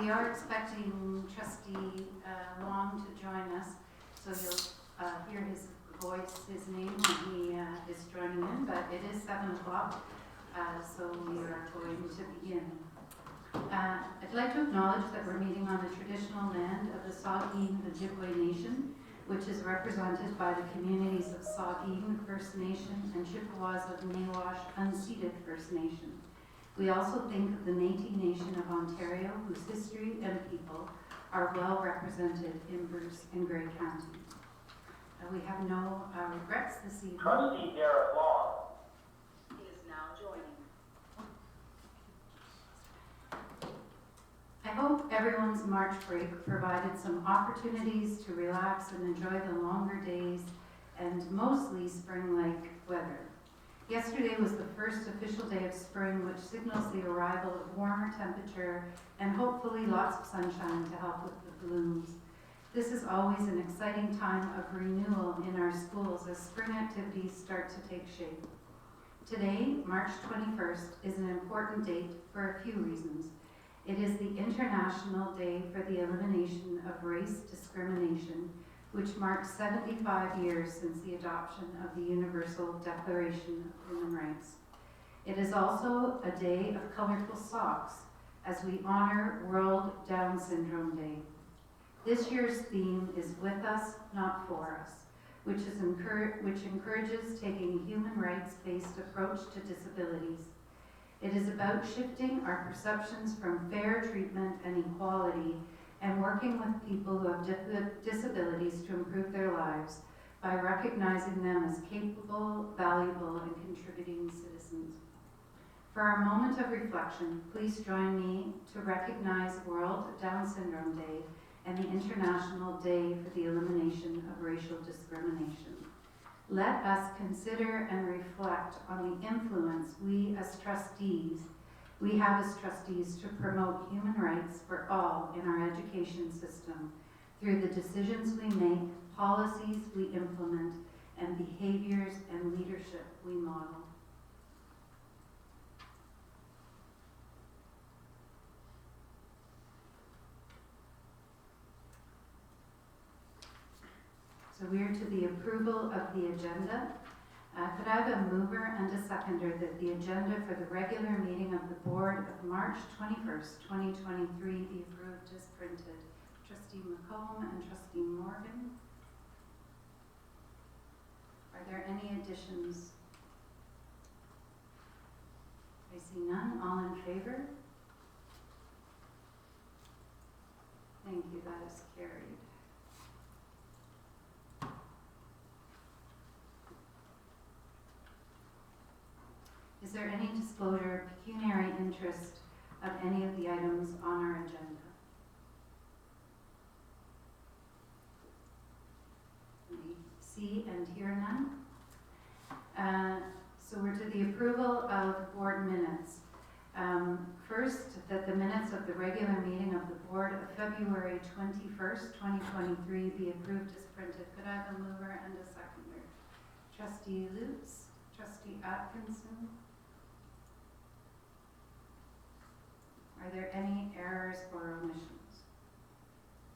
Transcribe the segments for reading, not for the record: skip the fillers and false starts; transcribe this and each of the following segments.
we are expecting Trustee Long to join us, so you'll hear his voice, his name when he is joining in, but it is 7 o'clock, so we are going to begin. I'd like to acknowledge that we're meeting on the traditional land of the Saugeen Ojibwe Nation, which is represented by the communities of Saugeen First Nation and Chippewas of Nawash Unceded First Nation. We also think of the Métis Nation of Ontario, whose history and people are well represented in Bruce and Grey County. We have no regrets this evening. Trustee Garrett Long. He is now joining. I hope everyone's March break provided some opportunities to relax and enjoy the longer days and mostly spring-like weather. Yesterday was the first official day of spring, which signals the arrival of warmer temperature and hopefully lots of sunshine to help with the blooms. This is always an exciting time of renewal in our schools as spring activities start to take shape. Today, March 21st, is an important date for a few reasons. It is the International Day for the Elimination of Race Discrimination, which marks 75 years since the adoption of the Universal Declaration of Human Rights. It is also a day of colorful socks as we honor World Down Syndrome Day. This year's theme is With Us, Not For Us, which encourages taking a human rights-based approach to disabilities. It is about shifting our perceptions from fair treatment and equality and working with people who have disabilities to improve their lives by recognizing them as capable, valuable, and contributing citizens. For our moment of reflection, please join me to recognize World Down Syndrome Day and the International Day for the Elimination of Racial Discrimination. Let us consider and reflect on the influence we have as trustees to promote human rights for all in our education system through the decisions we make, policies we implement, and behaviors and leadership we model. So we are to the approval of the agenda. Could I have a mover and a seconder that the agenda for the regular meeting of the Board of March 21st, 2023 be approved as printed? Trustee McComb and Trustee Morgan. Are there any additions? I see none. All in favor? Thank you. That is carried. Is there any disclosure of pecuniary interest of any of the items on our agenda? We see and hear none. So we're to the approval of board minutes. First, that the minutes of the regular meeting of the board of February 21st, 2023 be approved as printed. Could I have a mover and a seconder? Trustee Lutz, Trustee Atkinson. Are there any errors or omissions?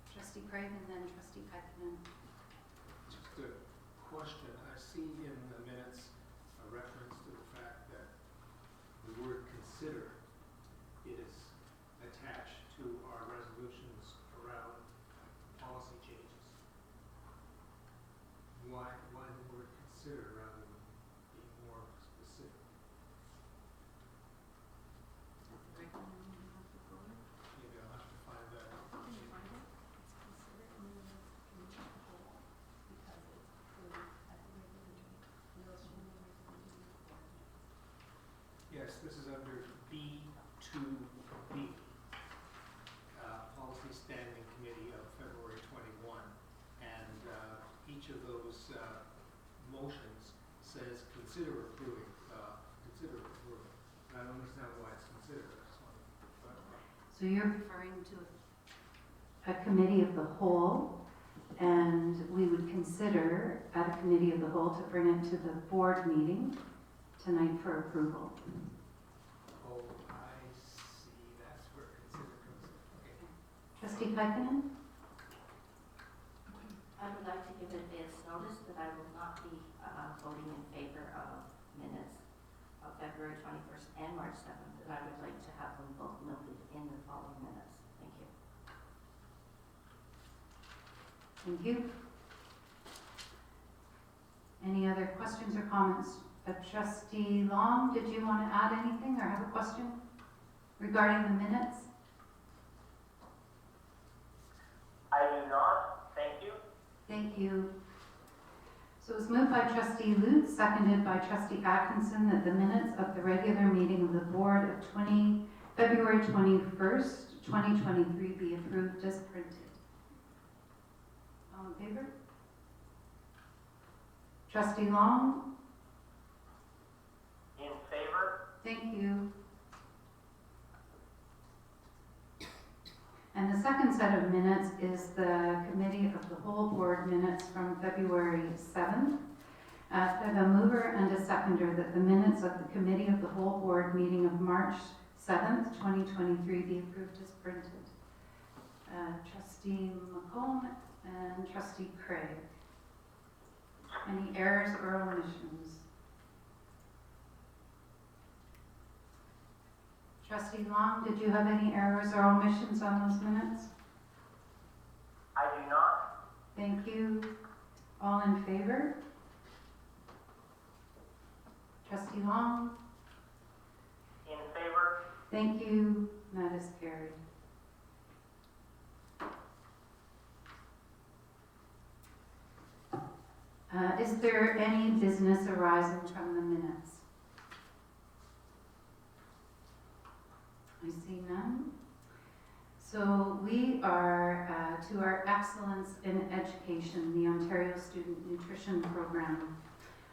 Trustee Craig and then Trustee Eichmann. Just a question. I see in the minutes a reference to the fact that the word consider is attached to our resolutions around policy changes. Why the word consider rather than be more specific? Maybe I'll have to find that out. Can you find it? It's considered in the committee of the whole because it's approved at the regular meeting. Yes, this is under B2B, Policy Standing Committee of February 21, and each of those motions says consider approving, consider approving. I don't understand why it's considered. I just want to clarify. So you're referring to a committee of the whole, and we would consider at a committee of the whole to bring it to the board meeting tonight for approval. Oh, I see. That's where consider comes in. Okay. Trustee Kaikkonen? I would like to give advance notice that I will not be voting in favor of minutes of February 21st and March 7th, and I would like to have them both noted in the following minutes. Thank you. Thank you. Any other questions or comments? Trustee Long, did you want to add anything or have a question regarding the minutes? I do not. Thank you. Thank you. So it was moved by Trustee Lutz, seconded by Trustee Atkinson, that the minutes of the regular meeting of the Board of February 21st, 2023 be approved as printed. All in favor? Trustee Long? In favor? Thank you. And the second set of minutes is the Committee of the Whole Board minutes from February 7th. I have a mover and a seconder that the minutes of the Committee of the Whole Board meeting of March 7th, 2023 be approved as printed. Trustee McComb and Trustee Craig. Any errors or omissions? Trustee Long, did you have any errors or omissions on those minutes? I do not. Thank you. All in favor? Trustee Long? In favor? Thank you. That is carried. Is there any business arising from the minutes? I see none. So we are to our Excellence in Education, the Ontario Student Nutrition Program.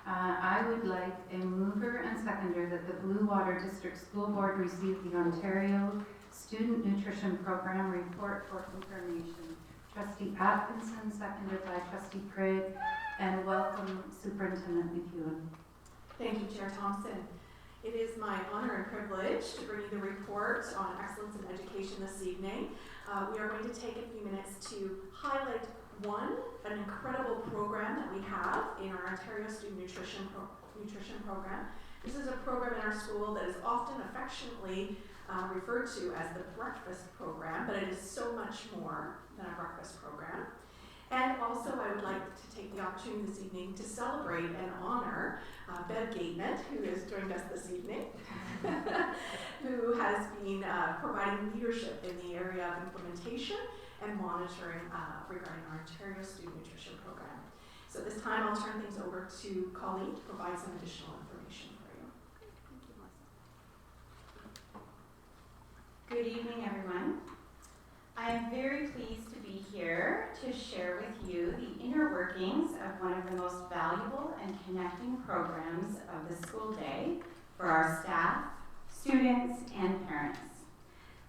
I would like a mover and seconder that the Blue Water District School Board receive the Ontario Student Nutrition Program report for information. Trustee Atkinson, seconded by Trustee Craig, and welcome Superintendent McEwen. Thank you, Chair Thompson. It is my honor and privilege to bring you the report on excellence in education this evening. We are going to take a few minutes to highlight an incredible program that we have in our Ontario Student Nutrition Program. This is a program in our school that is often affectionately referred to as the breakfast program, but it is so much more than a breakfast program. And also, I would like to take the opportunity this evening to celebrate and honor Bev Gatement, who has joined us this evening, who has been providing leadership in the area of implementation and monitoring regarding our Ontario Student Nutrition Program. So at this time, I'll turn things over to Colleen to provide some additional information for you. Thank you, Melissa. Good evening, everyone. I am very pleased to be here to share with you the inner workings of one of the most valuable and connecting programs of the school day for our staff, students, and parents.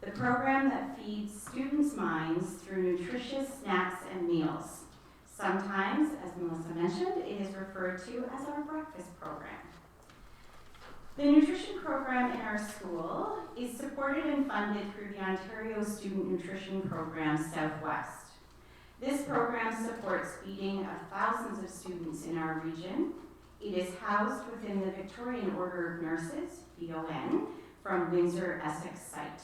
The program that feeds students' minds through nutritious snacks and meals. Sometimes, as Melissa mentioned, it is referred to as our breakfast program. The nutrition program in our school is supported and funded through the Ontario Student Nutrition Program Southwest. This program supports feeding of thousands of students in our region. It is housed within the Victorian Order of Nurses, VON, from Windsor, Essex site.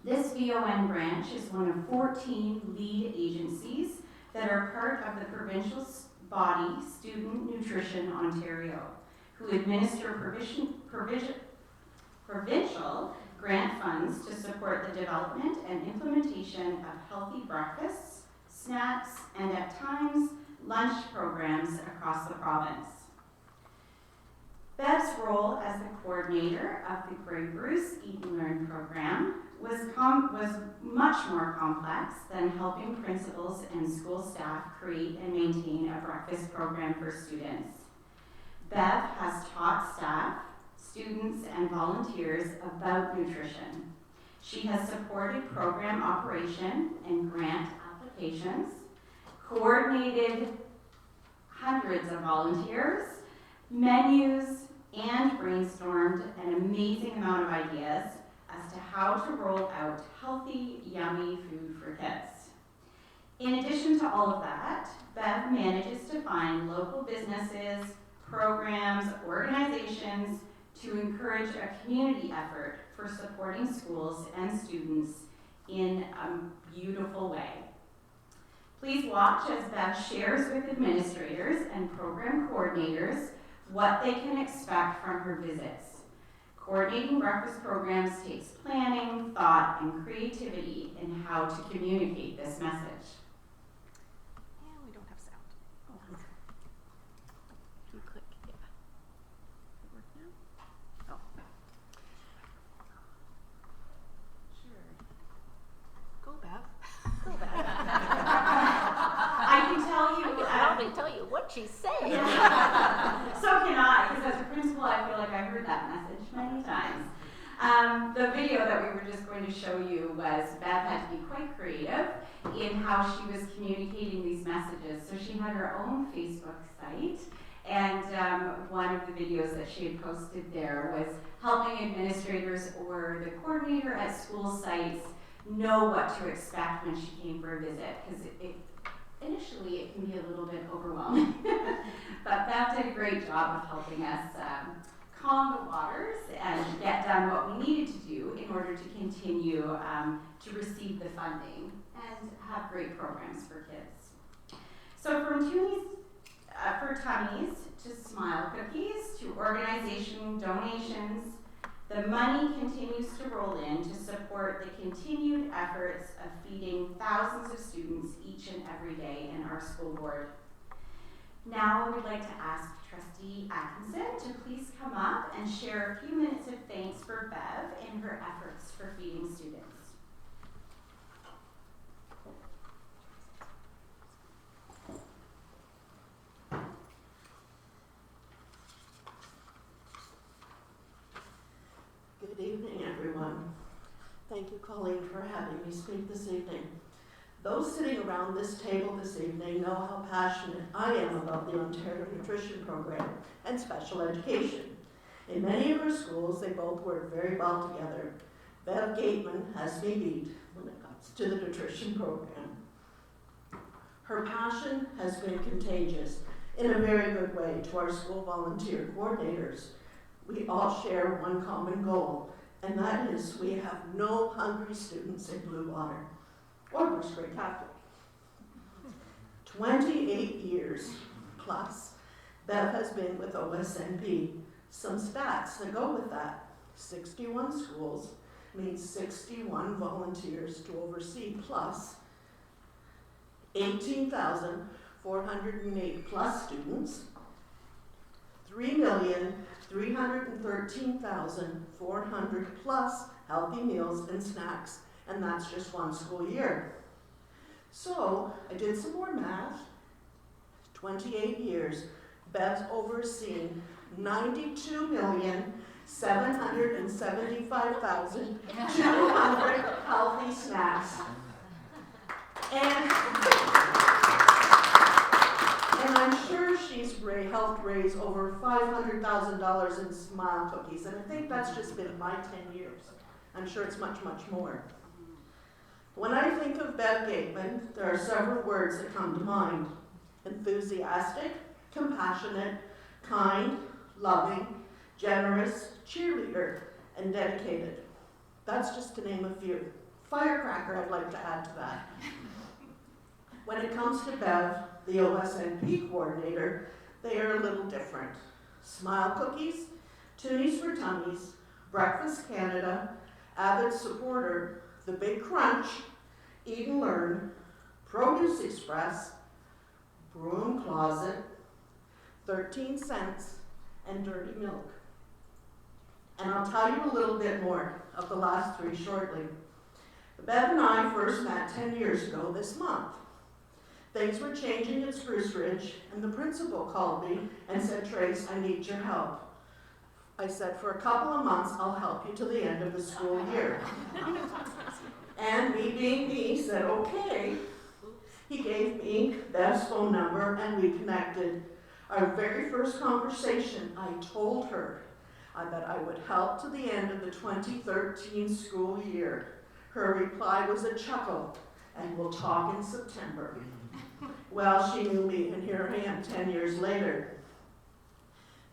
This VON branch is one of 14 lead agencies that are part of the provincial body Student Nutrition Ontario, who administer provincial grant funds to support the development and implementation of healthy breakfasts, snacks, and at times, lunch programs across the province. Bev's role as the coordinator of the Grey Bruce Eat and Learn program was much more complex than helping principals and school staff create and maintain a breakfast program for students. Bev has taught staff, students, and volunteers about nutrition. She has supported program operation and grant applications, coordinated hundreds of volunteers, menus, and brainstormed an amazing amount of ideas as to to how to roll out healthy, yummy food for kids. In addition to all of that, Bev manages to find local businesses, programs, organizations to encourage a community effort for supporting schools and students in a beautiful way. Please watch as Bev shares with administrators and program coordinators what they can expect from her visits. Coordinating breakfast programs takes planning, thought, and creativity in how to communicate this message. And we don't have sound. Oh. You click, yeah. Does it work now? Oh. Sure. Go, Bev. Go, Bev. I can tell you. I can probably tell you what she's saying. Yeah. So can I, because as a principal, I feel like I heard that message many times. The video that we were just going to show you was Beth had to be quite creative in how she was communicating these messages. So she had her own Facebook site, and one of the videos that she had posted there was helping administrators or the coordinator at school sites know what to expect when she came for a visit, because initially it can be a little bit overwhelming. But Beth did a great job of helping us calm the waters and get done what we needed to do in order to continue to receive the funding and have great programs for kids. So from for tummies to smile cookies to organization donations, the money continues to roll in to support the continued efforts of feeding thousands of students each and every day in our school board. Now I would like to ask Trustee Atkinson to please come up and share a few minutes of thanks for Bev in her efforts for feeding students. Good evening, everyone. Thank you, Colleen, for having me speak this evening. Those sitting around this table this evening know how passionate I am about the Ontario Nutrition Program and special education. In many of our schools, they both work very well together. Bev Gateman has me beat when it comes to the nutrition program. Her passion has been contagious in a very good way to our school volunteer coordinators. We all share one common goal, and that is we have no hungry students in Blue Water or Bruce Grey Catholic. 28 years plus, Bev has been with OSNP. Some stats that go with that: 61 schools means 61 volunteers to oversee, plus 18,408 plus students, 3,313,400 plus healthy meals and snacks, and that's just one school year. So I did some more math. 28 years, Bev's overseen 92,775,200 healthy snacks. And I'm sure she's helped raise over $500,000 in Smile Cookies, and I think that's just been my 10 years. I'm sure it's much, much more. When I think of Bev Gateman, there are several words that come to mind: enthusiastic, compassionate, kind, loving, generous, cheerleader, and dedicated. That's just to name a few. Firecracker, I'd like to add to that. When it comes to Bev, the OSNP coordinator, they are a little different. Smile Cookies, Toonies for Tummies, Breakfast Canada, avid supporter, The Big Crunch, Eat and Learn, Produce Express, Broom Closet, 13 Cents, and Dirty Milk. And I'll tell you a little bit more of the last three shortly. Bev and I first met 10 years ago this month. Things were changing at Spruce Ridge, and the principal called me and said, "Trace, I need your help." I said, "For a couple of months, I'll help you till the end of the school year." And me being me, said, "Okay." He gave me Bev's phone number, and we connected. Our very first conversation, I told her I bet I would help to the end of the 2013 school year. Her reply was a chuckle, and we'll talk in September. Well, she knew me, and here I am 10 years later.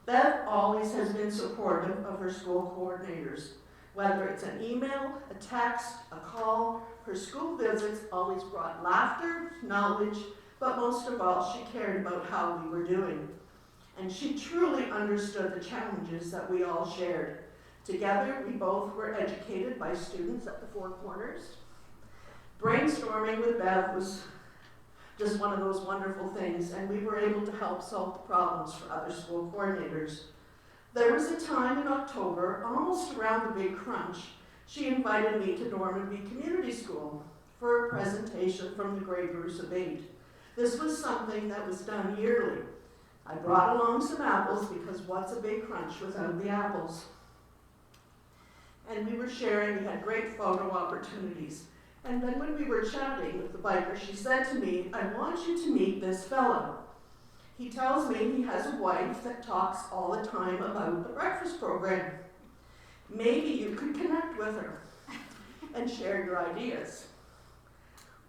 Bev always has been supportive of her school coordinators. Whether it's an email, a text, a call, her school visits always brought laughter, knowledge, but most of all, she cared about how we were doing. And she truly understood the challenges that we all shared. Together, we both were educated by students at the Four Corners. Brainstorming with Bev was just one of those wonderful things, and we were able to help solve problems for other school coordinators. There was a time in October, almost around the big crunch, she invited me to Normanby Community School for a presentation from the grade groups of 8. This was something that was done yearly. I brought along some apples because what's a big crunch without the apples? And we were sharing, we had great photo opportunities. And then when we were chatting with the biker, she said to me, I want you to meet this fellow. He tells me he has a wife that talks all the time about the breakfast program. Maybe you could connect with her and share your ideas.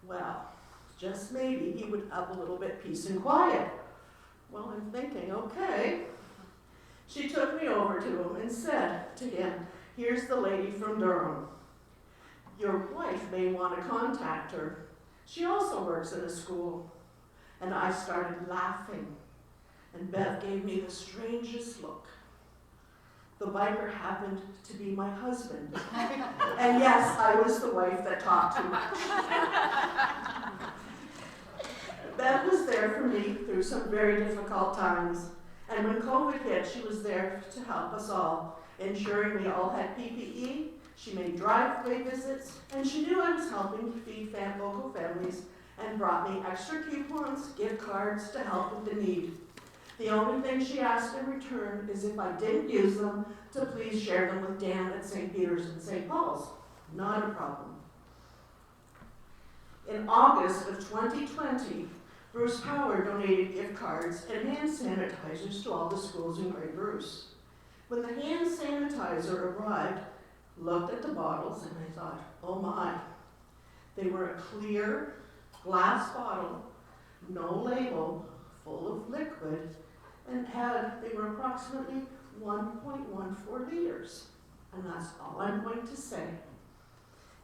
Well, just maybe he would have a little bit peace and quiet. Well, I'm thinking, okay. She took me over to him and said to him, here's the lady from Durham. Your wife may want to contact her. She also works in a school. And I started laughing. And Bev gave me the strangest look. The biker happened to be my husband. And yes, I was the wife that talked too much. Bev was there for me through some very difficult times. And when COVID hit, she was there to help us all, ensuring we all had PPE. She made driveway visits, and she knew I was helping feed local families and brought me extra coupons, gift cards to help with the need. The only thing she asked in return is if I didn't use them, to please share them with Dan at St. Peter's and St. Paul's. Not a problem. In August of 2020, Bruce Power donated gift cards and hand sanitizers to all the schools in Grey Bruce. When the hand sanitizer arrived, looked at the bottles, and I thought, oh my. They were a clear glass bottle, no label, full of liquid, and they were approximately 1.14 liters. And that's all I'm going to say.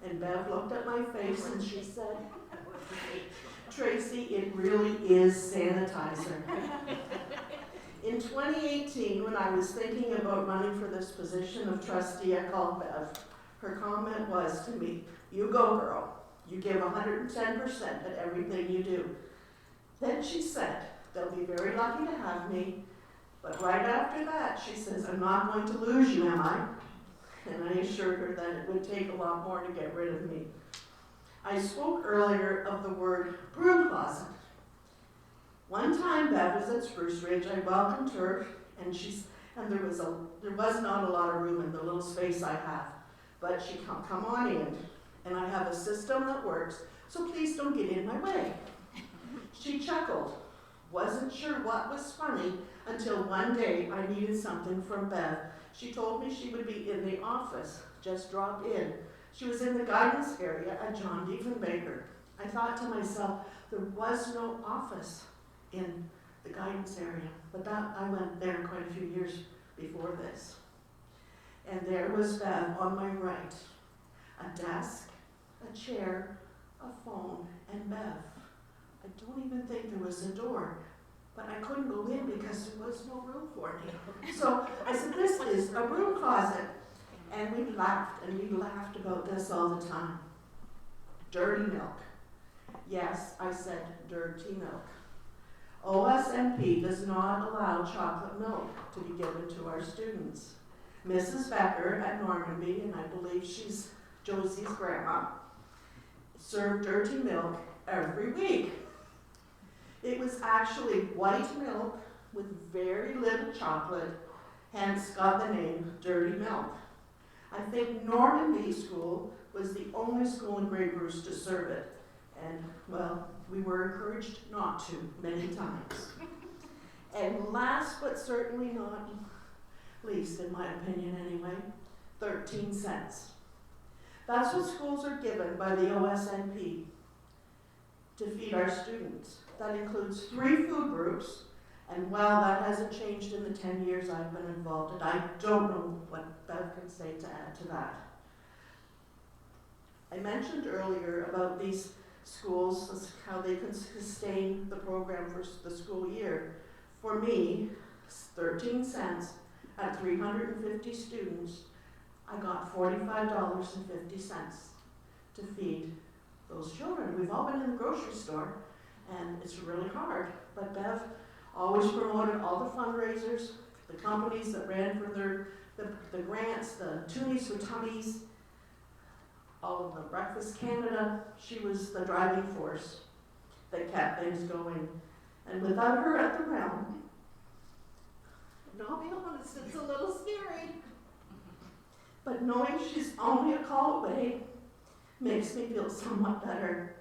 And Bev looked at my face and she said, Tracy, it really is sanitizer. In 2018, when I was thinking about running for this position of trustee, I called Bev. Her comment was to me, you go girl, you give 110% at everything you do. Then she said, they'll be very lucky to have me, but right after that, she says, I'm not going to lose you, am I? And I assured her that it would take a lot more to get rid of me. I spoke earlier of the word broom closet. One time Bev was at Spruce Ridge, I welcomed her, and there was not a lot of room in the little space I have, but she come on in, and I have a system that works, so please don't get in my way. She chuckled, wasn't sure what was funny, until one day I needed something from Bev. She told me she would be in the office, just drop in. She was in the guidance area at John Diefenbaker. I thought to myself, there was no office in the guidance area, but I went there quite a few years before this. And there was Bev on my right, a desk, a chair, a phone, and Bev. I don't even think there was a door, but I couldn't go in because there was no room for me. So I said, this is a broom closet. And we laughed about this all the time. Dirty milk. Yes, I said dirty milk. OSMP does not allow chocolate milk to be given to our students. Mrs. Becker at Normanby, and I believe she's Josie's grandma, served dirty milk every week. It was actually white milk with very little chocolate, hence got the name Dirty Milk. I think Normanby School was the only school in Grey Bruce to serve it. And, well, we were encouraged not to many times. And last but certainly not least in my opinion anyway, 13 cents. That's what schools are given by the OSNP to feed our students. That includes 3 food groups, and while that hasn't changed in the 10 years I've been involved, and I don't know what Bev can say to add to that. I mentioned earlier about these schools, how they can sustain the program for the school year. For me, 13 cents at 350 students, I got $45.50 to feed those children. We've all been in the grocery store, and it's really hard. But Bev always promoted all the fundraisers, the companies that ran for the grants, the Toonies for Tummies, all of the Breakfast Canada. She was the driving force that kept things going. And without her at the helm, and I'll be honest, it's a little scary. But knowing she's only a call away makes me feel somewhat better.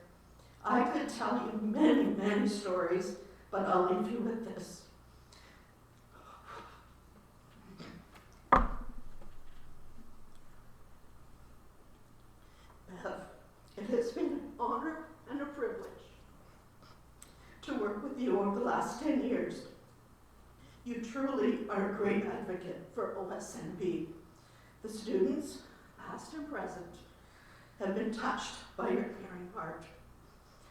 I could tell you many, many stories, but I'll leave you with this. Bev, it has been an honor and a privilege to work with you over the last 10 years. You truly are a great advocate for OSNP. The students, past and present, have been touched by your caring heart.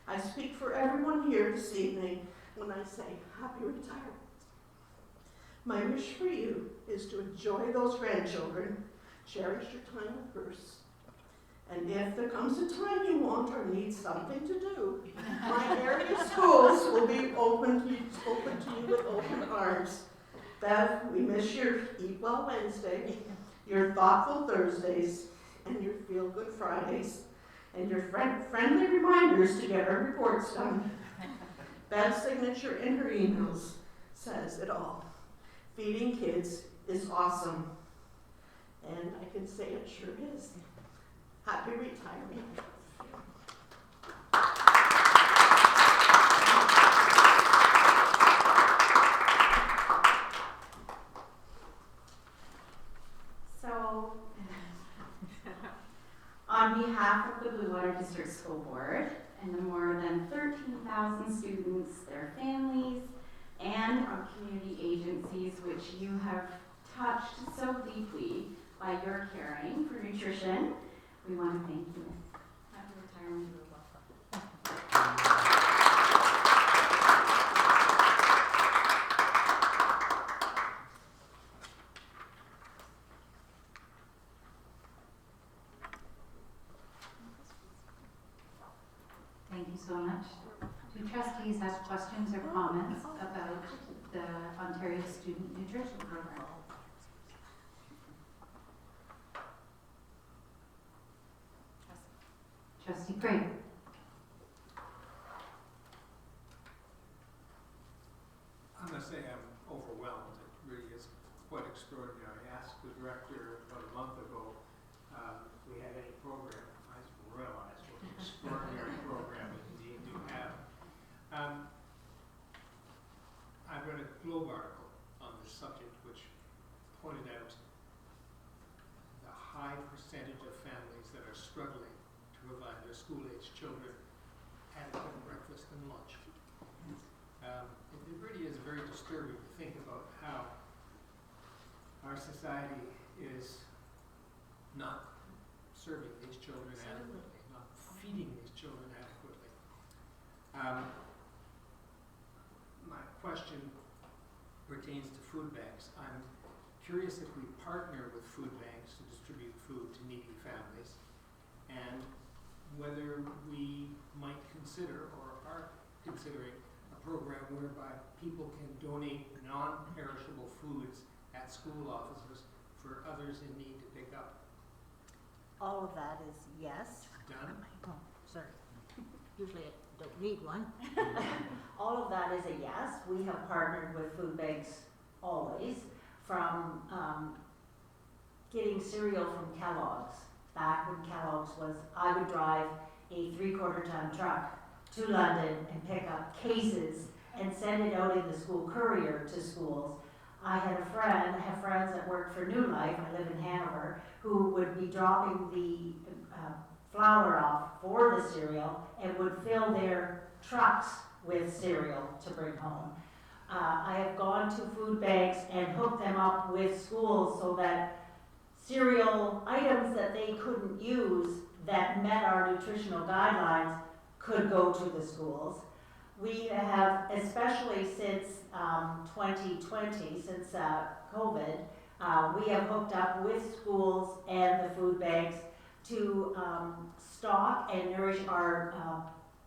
I speak for everyone here this evening when I say happy retirement. My wish for you is to enjoy those grandchildren, cherish your time with Bruce, and if there comes a time you want or need something to do, my area schools will be open to you with open arms. Bev, we miss your Eat Well Wednesday, your Thoughtful Thursdays, and your Feel Good Fridays, and your friendly reminders to get our reports done. Bev's signature in her emails says it all. Feeding kids is awesome. And I can say it sure is. Happy retirement. So, on behalf of the Blue Water District School Board and the more than 13,000 students, their families, and our community agencies, which you have touched so deeply by your caring for nutrition, we want to thank you. Happy retirement. Thank you so much. Do trustees have questions or comments about the Ontario Student Nutrition Program? Trustee Craig. I must say I'm overwhelmed. It really is quite extraordinary. I asked the director about a month ago if we had any program. I realized what an extraordinary program we indeed do have. I read a Globe article on this subject which pointed out the high percentage of families that are struggling to provide their school-age children adequate breakfast and lunch. It really is very disturbing to think about how our society is not serving these children adequately, not feeding these children adequately. My question pertains to food banks. I'm curious if we partner with food banks to distribute food to needy families, and whether we might consider or are considering a program whereby people can donate non-perishable foods at school offices for others in need to pick up. All of that is yes. Done? Oh, sorry. Usually I don't need one. All of that is a yes. We have partnered with food banks always, from getting cereal from Kellogg's. Back when Kellogg's was, I would drive a 3/4-ton truck to London and pick up cases and send it out in the school courier to schools I have friends that work for New Life, I live in Hanover, who would be dropping the flour off for the cereal and would fill their trucks with cereal to bring home. I have gone to food banks and hooked them up with schools so that cereal items that they couldn't use that met our nutritional guidelines could go to the schools. We have, especially since 2020, since COVID, we have hooked up with schools and the food banks to stock and nourish our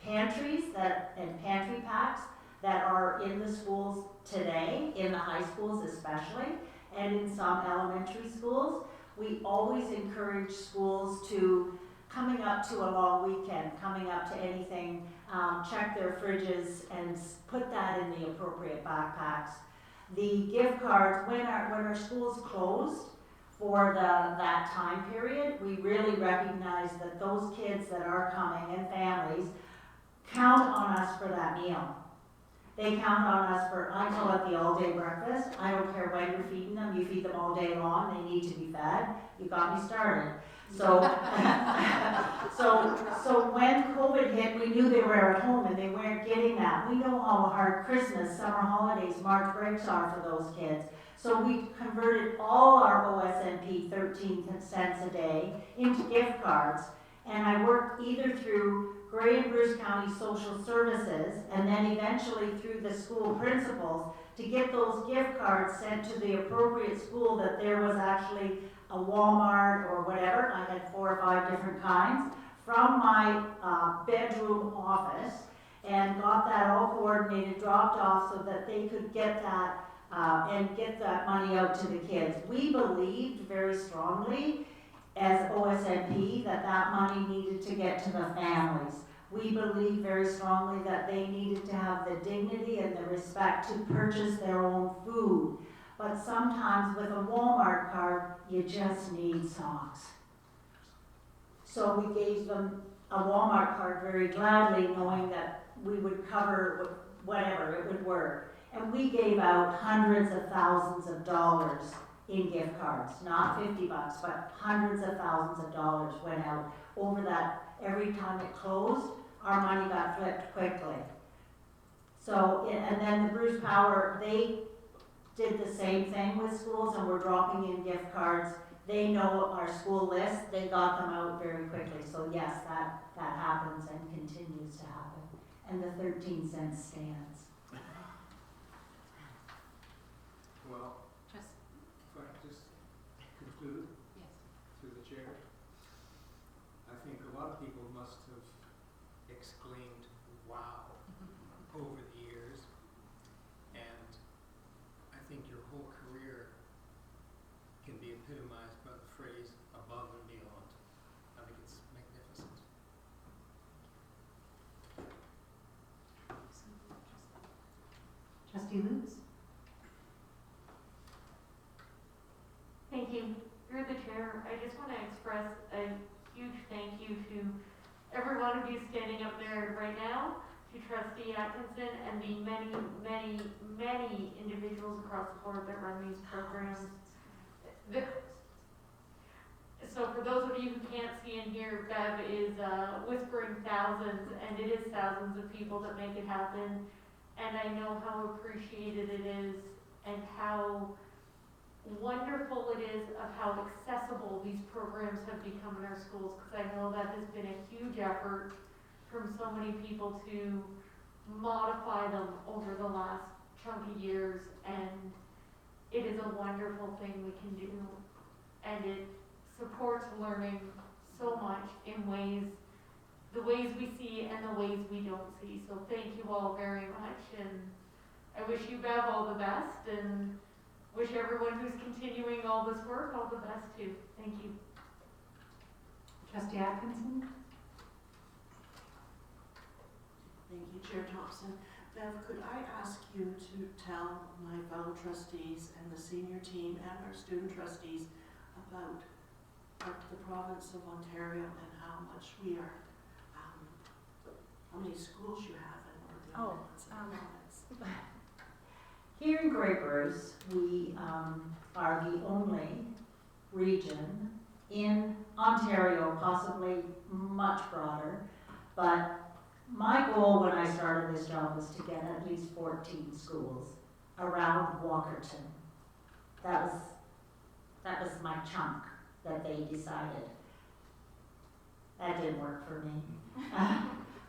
pantries and pantry packs that are in the schools today, in the high schools especially, and in some elementary schools. We always encourage schools to, coming up to a long weekend, coming up to anything, check their fridges and put that in the appropriate backpacks. The gift cards, when our schools closed for that time period, we really recognize that those kids that are coming and families count on us for that meal. They count on us for, I call it the all-day breakfast. I don't care when you're feeding them, you feed them all day long, they need to be fed. You got me started. So, so when COVID hit, we knew they were at home and they weren't getting that. We know how hard Christmas, summer holidays, March breaks are for those kids. So we converted all our OSNP 13 cents a day into gift cards. And I worked either through Grey and Bruce County Social Services and then eventually through the school principals to get those gift cards sent to the appropriate school that there was actually a Walmart or whatever. I had 4 or 5 different kinds from my bedroom office and got that all coordinated, dropped off so that they could get that and get that money out to the kids. We believed very strongly as OSNP that money needed to get to the families. We believe very strongly that they needed to have the dignity and the respect to purchase their own food. But sometimes with a Walmart card, you just need socks. So we gave them a Walmart card very gladly, knowing that we would cover whatever, it would work. And we gave out hundreds of thousands of dollars in gift cards, not $50, but hundreds of thousands of dollars went out over that. Every time it closed, our money got flipped quickly. So, and then the Bruce Power, they did the same thing with schools and were dropping in gift cards. They know our school list, they got them out very quickly. So yes, that happens and continues to happen. And the 13 cents stands. Well, if I could just conclude through the chair. I think a lot of people must have exclaimed, wow, over the years. And I think your whole career can be epitomized by the phrase above and beyond. I think it's magnificent. Trustee Lutz? Thank you. Through the chair, I just want to express a huge thank you to every one of you standing up there right now, to Trustee Atkinson and the many, many, many individuals across the board that run these programs. So for those of you who can't see in here, Bev is whispering thousands, and it is thousands of people that make it happen. And I know how appreciated it is and how wonderful it is of how accessible these programs have become in our schools, because I know that has been a huge effort from so many people to modify them over the last chunk of years, and it is a wonderful thing we can do, and it supports learning so much in ways, the ways we see and the ways we don't see. So thank you all very much, and I wish you, Bev, all the best, and wish everyone who's continuing all this work all the best too. Thank you. Trustee Atkinson? Thank you, Chair Thompson. Bev, could I ask you to tell my fellow trustees and the senior team and our student trustees about the province of Ontario and how much we are, how many schools you have and what we're doing in the province? Here in Grey Bruce, we are the only region in Ontario, possibly much broader, but my goal when I started this job was to get at least 14 schools around Walkerton. That was my chunk that they decided. That didn't work for me.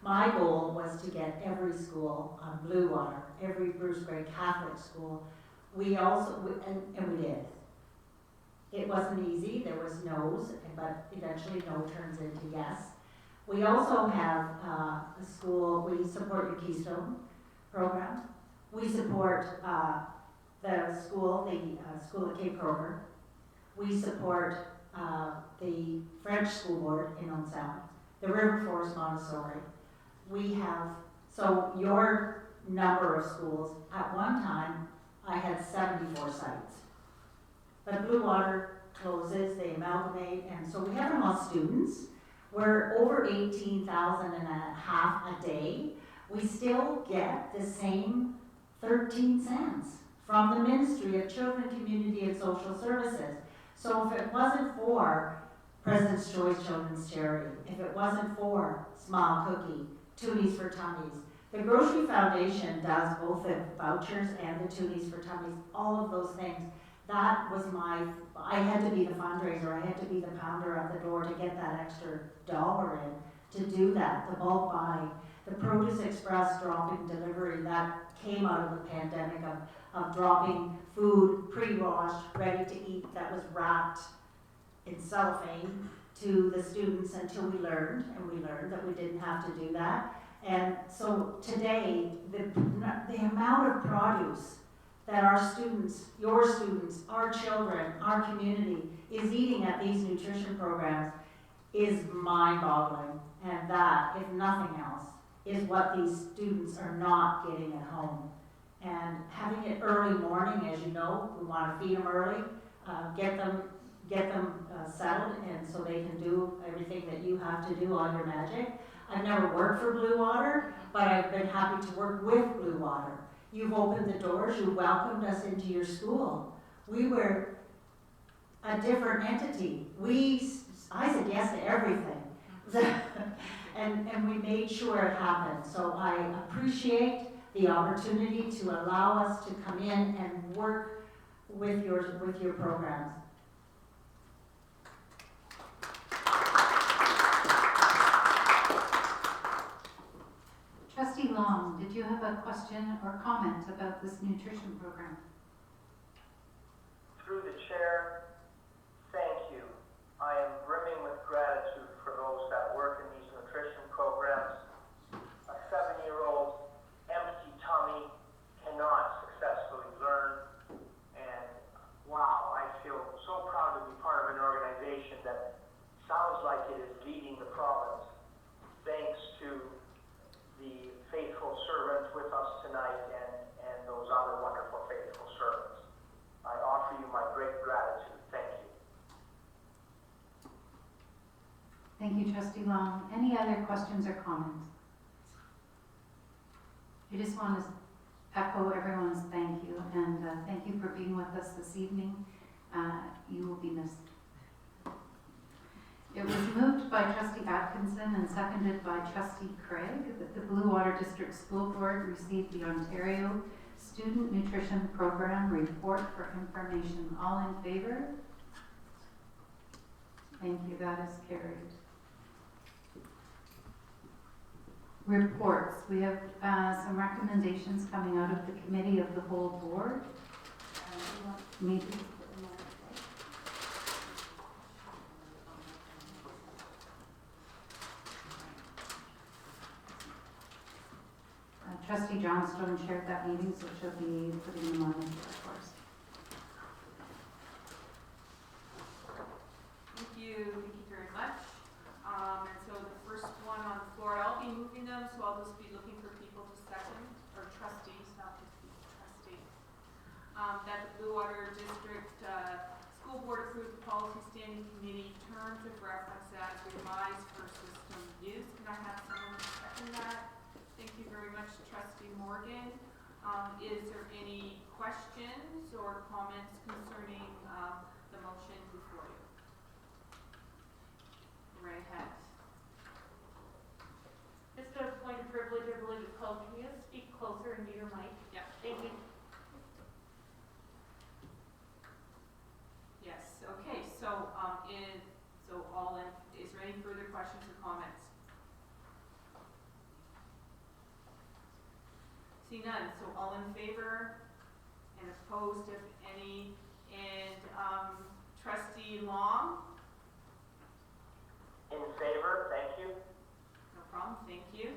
My goal was to get every school on Blue Water, every Bruce Grey Catholic school. We also, and we did. It wasn't easy, there was no's, but eventually no turns into yes. We also have a school, we support your Keystone program. We support the school at Cape Croker. We support the French School Board in Onsound, the River Forest Montessori. We have, so your number of schools, at one time, I had 74 sites. But Blue Water closes, they amalgamate, and so we have enough students. We're over 18,000 and a half a day. We still get the same 13 cents from the Ministry of Children, Community and Social Services. So if it wasn't for President's Choice Children's Charity, if it wasn't for Smile Cookie, Toonies for Tummies, the Grocery Foundation does both the vouchers and the Toonies for Tummies, all of those things. That was I had to be the fundraiser, I had to be the pounder at the door to get that extra dollar in to do that, the bulk buying. The Produce Express drop-in delivery, that came out of the pandemic of dropping food pre-washed, ready to eat, that was wrapped in cellophane to the students until we learned that we didn't have to do that. And so today, the amount of produce that our students, your students, our children, our community is eating at these nutrition programs is mind-boggling. And that, if nothing else, is what these students are not getting at home. And having it early morning, as you know, we want to feed them early, get them settled, and so they can do everything that you have to do, all your magic. I've never worked for Blue Water, but I've been happy to work with Blue Water. You've opened the doors, you welcomed us into your school. We were a different entity. I said yes to everything. and we made sure it happened. So I appreciate the opportunity to allow us to come in and work with your programs. Trustee Long, did you have a question or comment about this nutrition program? Through the chair, thank you. I am brimming with gratitude for those that work in these nutrition programs. A 7-year-old empty tummy cannot successfully learn. And wow, I feel so proud to be part of an organization that sounds like it is leading the province. Thanks to the faithful servants with us tonight and those other wonderful faithful servants. I offer you my great gratitude. Thank you. Thank you, Trustee Long. Any other questions or comments? I just want to echo everyone's thank you, and thank you for being with us this evening. You will be missed. It was moved by Trustee Atkinson and seconded by Trustee Craig that the Blue Water District School Board received the Ontario Student Nutrition Program report for information. All in favor? Thank you, that is carried. Reports. We have some recommendations coming out of the Committee of the Whole Board. Trustee Johnstone chaired that meeting, so she'll be putting them on the floor for us. Thank you very much. And so the first one on the floor, I'll be moving them, so I'll just be looking for people to second, or trustees, not just people, trustees. That the Blue Water District School Board approved the Policy Standing Committee terms of reference as revised for system use. Can I have someone second that? Thank you very much, Trustee Morgan. Is there any questions questions or comments concerning the motion before you? Right ahead. Just a point of privilege, I believe it's called, can you speak closer into your mic? Yeah. Thank you. Yes, okay, so, is there any further questions or comments? See none, so all in favor and opposed, if any, and, trustee Long? In favor, thank you. No problem, thank you.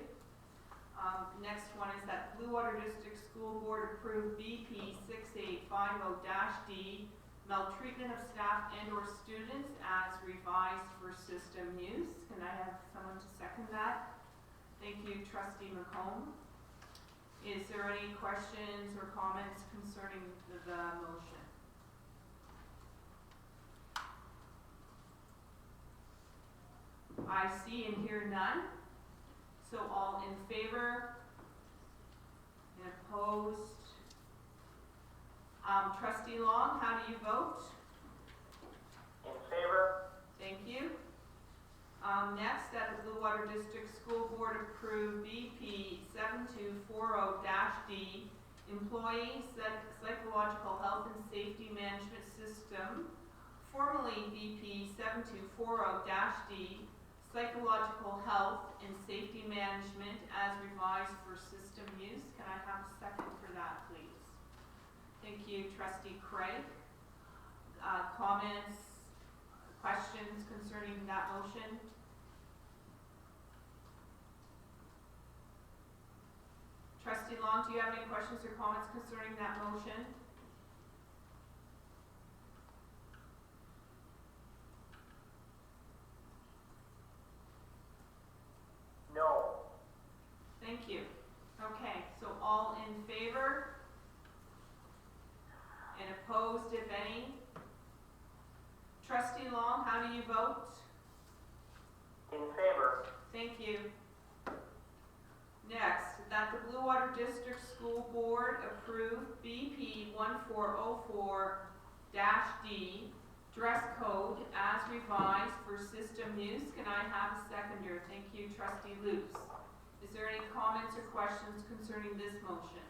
Next one is that Blue Water District School Board approved BP 6850-D, maltreatment of staff and or students as revised for system use. Can I have someone to second that? Thank you, trustee McComb. Is there any questions or comments concerning the motion? I see and hear none. So all in favor and opposed? Trustee Long, how do you vote? In favor, Thank you. Next, that the Blue Water District School Board approve BP 7240-D, Employee Psychological Health and Safety Management System, formerly BP 7240-D, Psychological Health and Safety Management as revised for system use. Can I have a second for that, please? Thank you, trustee Craig. Comments, questions concerning that motion? Trustee Long, do you have any questions or comments concerning that motion? no. Thank you. Okay, so all in favor? And opposed, if any? Trustee Long, how do you vote? In favor, Thank you. Next, that the Blue Water District School Board approve BP 1404-D, dress code as revised for system use. Can I have a seconder? Thank you, trustee Luce. Is there any comments or questions concerning this motion?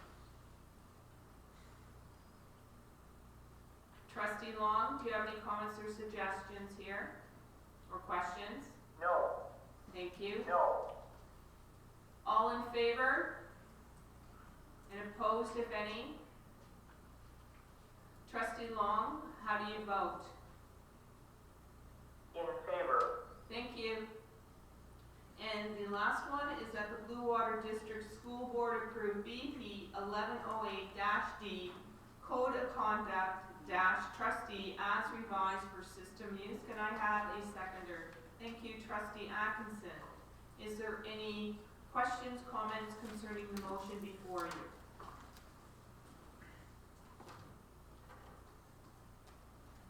Trustee Long, do you have any comments or suggestions here? Or questions? no. Thank you. No. All in favor? And opposed, if any? Trustee Long, how do you vote? In favor, Thank you. And the last one is that the Blue Water District School Board approve BP 1108-D, Code of Conduct trustee as revised for system use. Can I have a seconder? Thank you, trustee Atkinson. Is there any questions, comments concerning the motion before you?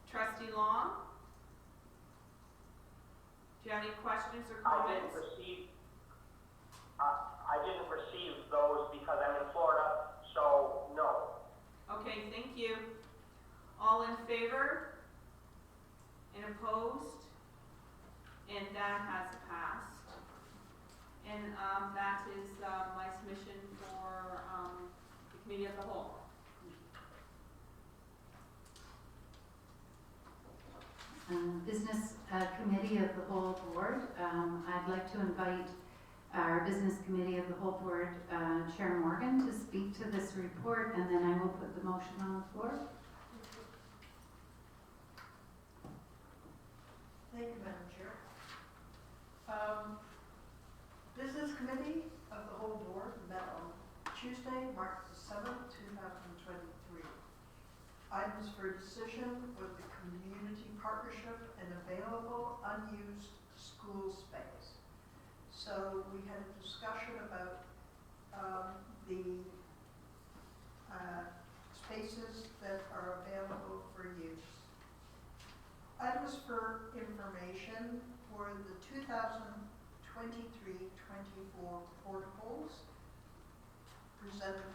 Trustee Long? Do you have any questions or comments? I didn't receive those because I'm in Florida, so no. Okay, thank you. All in favor? And opposed? And that has passed. And that is my submission for the committee as a whole. Business Committee of the Whole Board. I'd like to invite our Business Committee of the Whole Board Chair Morgan to speak to this report, and then I will put the motion on the floor. Thank you, Madam Chair. Business Committee of the Whole Board met on Tuesday, March the 7th, 2023. Items for decision were the community partnership and available unused school space. So we had a discussion about the spaces that are available for use. Items for information for the 2023-24 portables presented.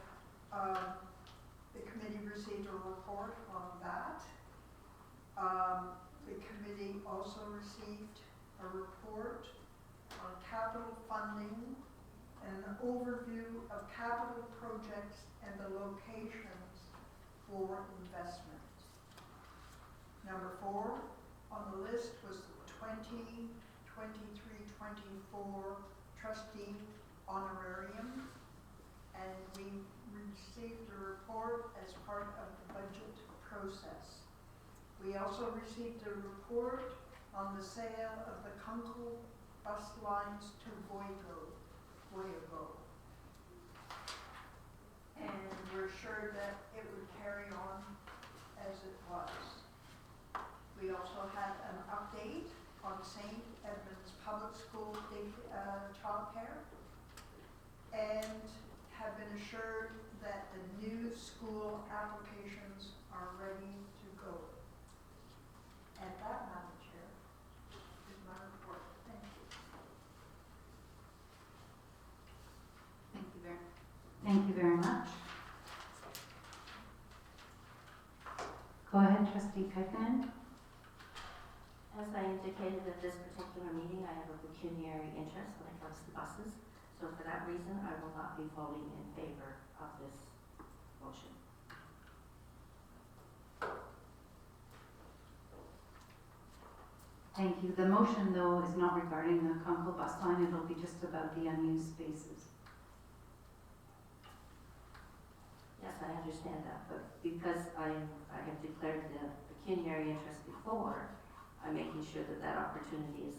The committee committee received a report on that. The committee also received a report on capital funding and an overview of capital projects and the locations for investment. Number 4 on the list was the 2023-24 trustee honorarium, and we received a report as part of the budget process. We also received a report on the sale of the Kunkel bus lines to Voygo. And we're sure that it would carry on as it was. We also had an update on St. Edmund's Public School childcare, and have been assured that the new school applications are ready to go. And that, Madam Chair, is my report. Thank you. Thank you very much. Go ahead, Trustee Kuykinen. As I indicated at this particular meeting, I have a pecuniary interest when it comes to buses. So for that reason, I will not be voting in favor of this motion. Thank you. The motion, though, is not regarding the Kunkel bus line. It'll be just about the unused spaces. Yes, I understand that, but because I have declared the pecuniary interest before, I'm making sure that that opportunity is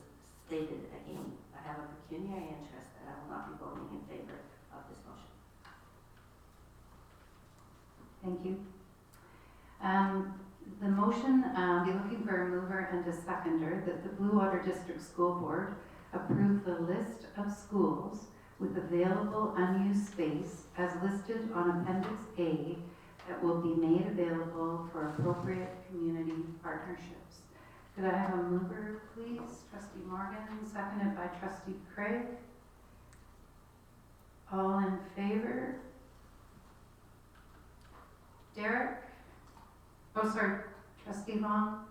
stated again. I have a pecuniary interest, and I will not be voting in favor of this motion. Thank you. The motion, be looking for a mover and a seconder that the Blue Water District School Board approve the list of schools with available unused space as listed on Appendix A that will be made available for appropriate community partnerships. Could I have a mover, please? Trustee Morgan, seconded by Trustee Craig. All in favor? Derek? Oh, sorry, Trustee Long?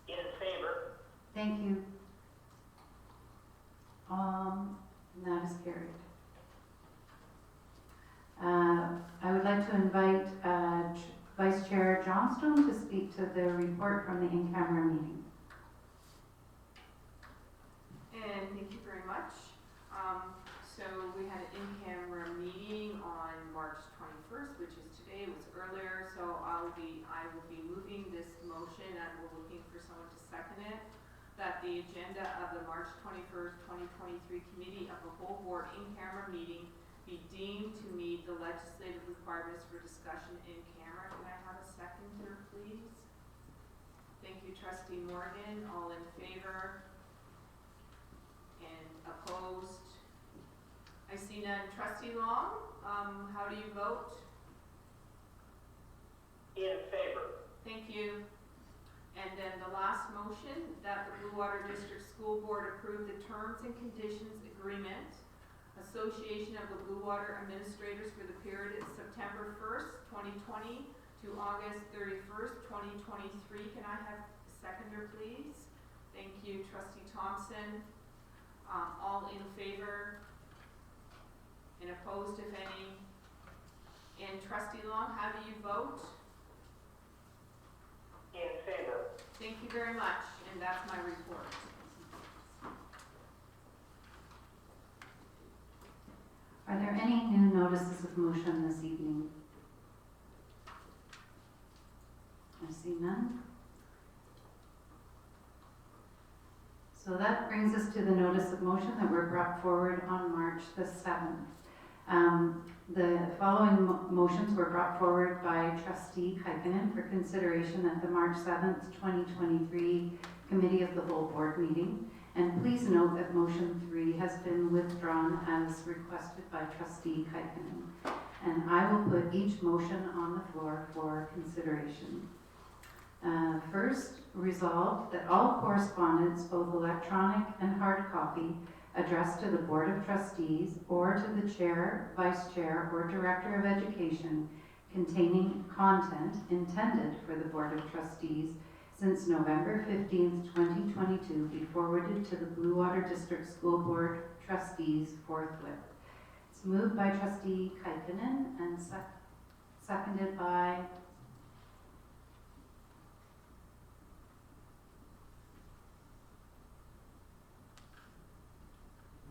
In favor. Thank you. That is carried. I would like to invite Vice Chair Johnstone to speak to the report from the in-camera meeting. And thank you very much. So we had an in-camera meeting on March 21st, which is today. It was earlier, so I will be moving this motion, and we're looking for someone to second it, that the agenda of the March 21st, 2023 Committee of the Whole Board in-camera meeting be deemed to meet the legislative requirements for discussion in camera. Can I have a seconder, please? Thank you, Trustee Morgan. All in favor? And opposed? I see none. Trustee Long, how do you vote? In favor. Thank you. And then the last motion, that the Blue Water District School Board approve the terms and conditions agreement, Association of the Blue Water Administrators for the period of September 1st, 2020 to August 31st, 2023. Can I have a seconder, please? Thank you, Trustee Thompson. All in favor? And opposed, if any? And Trustee Long, how do you vote? In favor. Thank you very much, and that's my report. Are there any new notices of motion this evening? I see none. So that brings us to the notice of motion that were brought forward on March the 7th. The following motions were brought forward by Trustee Kuykinen for consideration at the March 7th, 2023 Committee of the Whole Board meeting. And please note that motion 3 has been withdrawn as requested by Trustee Kuykinen. And I will put each motion on the floor for consideration. First, resolved that all correspondence, both electronic and hard copy, addressed to the Board of Trustees or to the Chair, Vice Chair, or Director of Education containing content intended for the Board of Trustees since November 15th, 2022 be forwarded to the Blue Water District School Board Trustees forthwith. It's moved by Trustee Kaikkonen and seconded by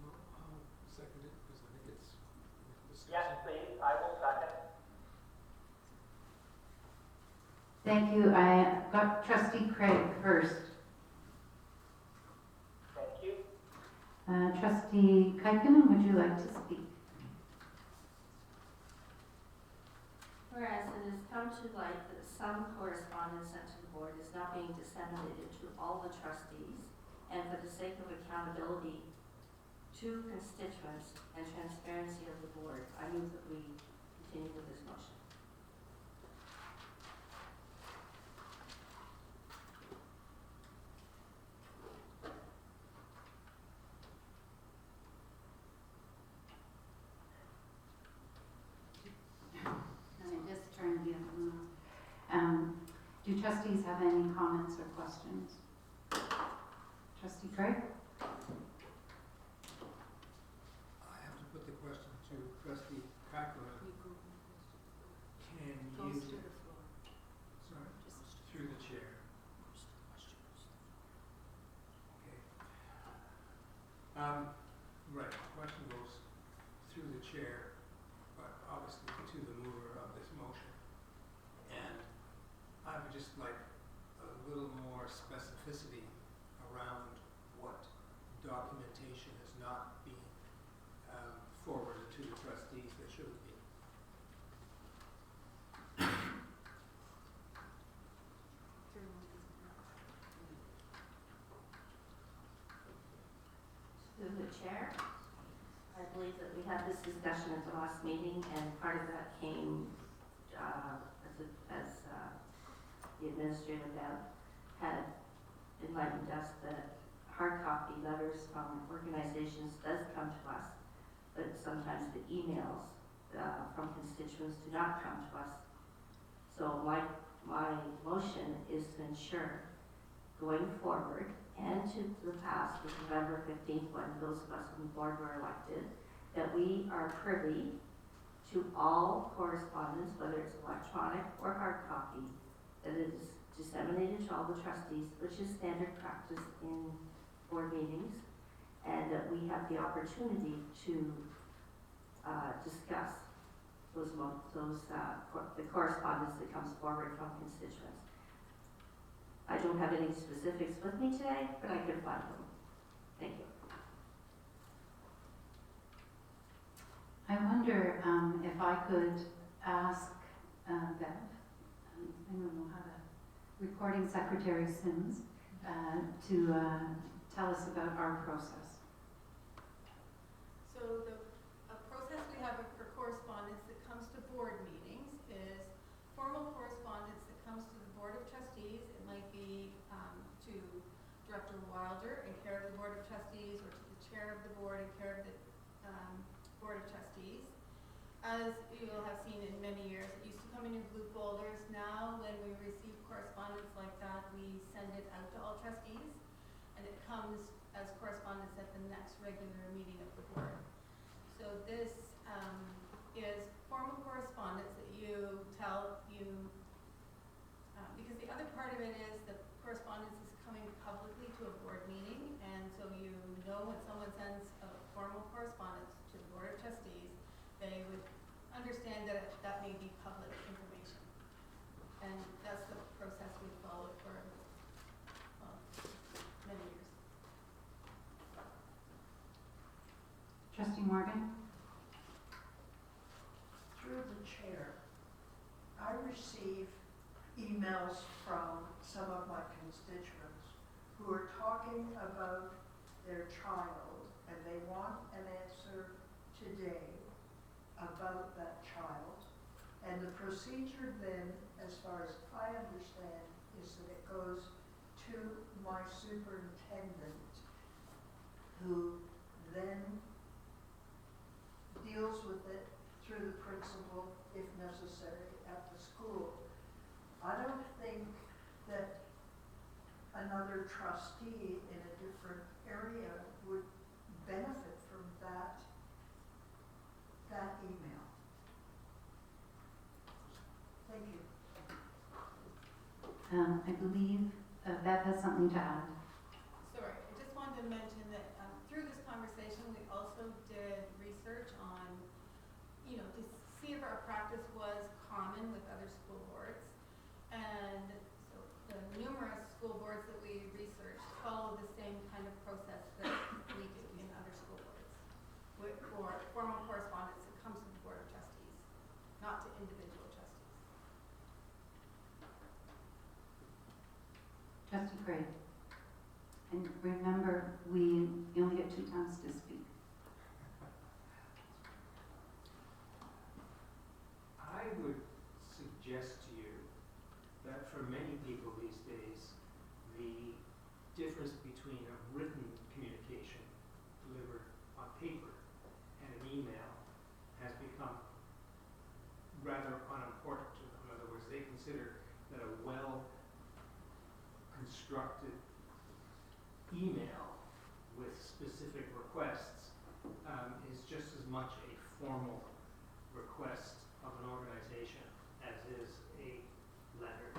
No, I'll second it because I think it's worth discussing. Yes, please, I will second. Thank you. I got Trustee Craig first. Thank you. Trustee Kaikkonen, would you like to speak? Whereas it has come to light that some correspondence sent to the board is not being disseminated to all the trustees, and for the sake of accountability to constituents and transparency of the board, I move that we continue with this motion. And I just turned the other one on. Do trustees have any comments or questions? Trustee Craig? I have to put the question to Trustee Kakula. Can you, sorry, through the chair. Okay. Right, the question goes through the chair, but obviously to the mover of this motion. And I would just like a little more specificity around what documentation is not being forwarded to the trustees that should be. Through the chair, I believe that we had this discussion at the last meeting, and part of that came as the administrator had enlightened us that hard copy letters from organizations does come to us, but sometimes the emails from constituents do not come to us. So my motion is to ensure going forward and to the past, with November 15th, when those of us on the board were elected, that we are privy to all correspondence, whether it's electronic or hard copy, that it is disseminated to all the trustees, which is standard practice in board meetings, and that we have the opportunity to discuss the correspondence that comes forward from constituents. I don't have any specifics with me today, but I could find them. Thank you. I wonder if I could ask Bev, I don't know how to, recording secretary Sims, to tell us about our process. So the process we have for correspondence that comes to board meetings is formal correspondence that comes to the Board of Trustees. It might be to Director Wilder in care of the Board of Trustees, or to the Chair of the Board in care of the Board of Trustees. As you will have seen in many years, it used to come in your blue folders. Now, when we receive correspondence like that, we send it out to all trustees, and it comes as correspondence at the next regular meeting of the board. So this is formal correspondence that you because the other part of it is that correspondence is coming publicly to a board meeting, and so you know when someone sends a formal correspondence to the Board of Trustees, they would understand that that may be public information. And that's the process we've followed for many years. Trustee Morgan? Through the chair, I receive emails from some of my constituents who are talking about their child, and they want an answer today about that child. And the procedure then, as far as I understand, is that it goes to my superintendent, who then deals with it through the principal, if necessary, at I don't think that another trustee in a different area would benefit from that email. Thank you. I believe Bev has something to add. Sorry, I just wanted to mention that through this conversation, we also did research on, to see if our practice was common with other school boards. And so the numerous school boards that we researched follow the same kind of process that we do in other school boards for formal correspondence that comes to the Board of Trustees, not to individual trustees. Trustee Craig. And remember, you only get 2 times to speak. I would suggest to you that for many people these days, the difference between a written communication delivered on paper and an email has become rather unimportant to them. In other words, they consider that a well-constructed email with specific requests is just as much a formal request of an organization as is a letter.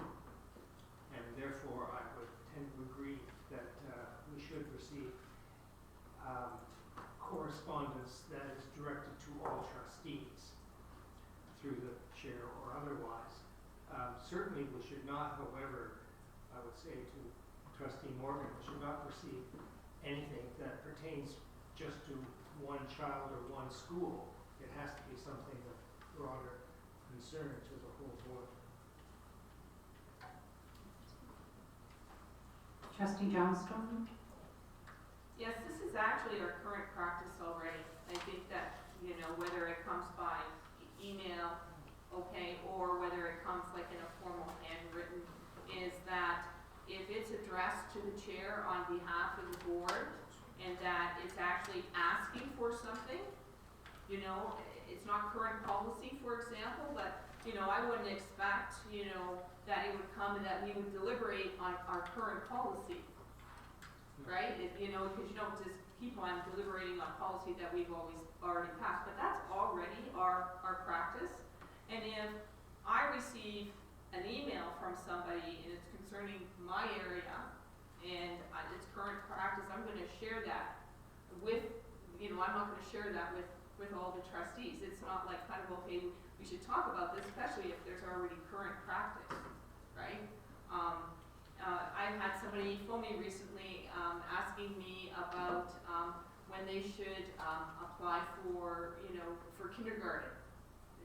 And therefore, I would tend to agree that we should receive correspondence that is directed to all trustees through the chair or otherwise. Certainly, we should not, however, I would say to Trustee Morgan, we should not receive anything that pertains just to one child or one school. It has to be something of broader concern to the whole board. Trustee Johnstone? Yes, this is actually our current practice already. I think that, whether it comes by email, okay, or whether it comes like in a formal handwritten, is that if it's addressed to the chair on behalf of the board and that it's actually asking for something, it's not current policy, for example, but, I wouldn't expect, that it would come and that we would deliberate on our current policy, right? Because you don't just keep on deliberating on policy that we've already passed, but that's already our practice. And if I receive an email from somebody and it's concerning my area and it's current practice, I'm going to share that with, I'm not going to share that with all the trustees. It's not like kind of, okay, we should talk about this, especially if there's already current practice, right? I've had somebody phone me recently asking me about when they should apply for kindergarten,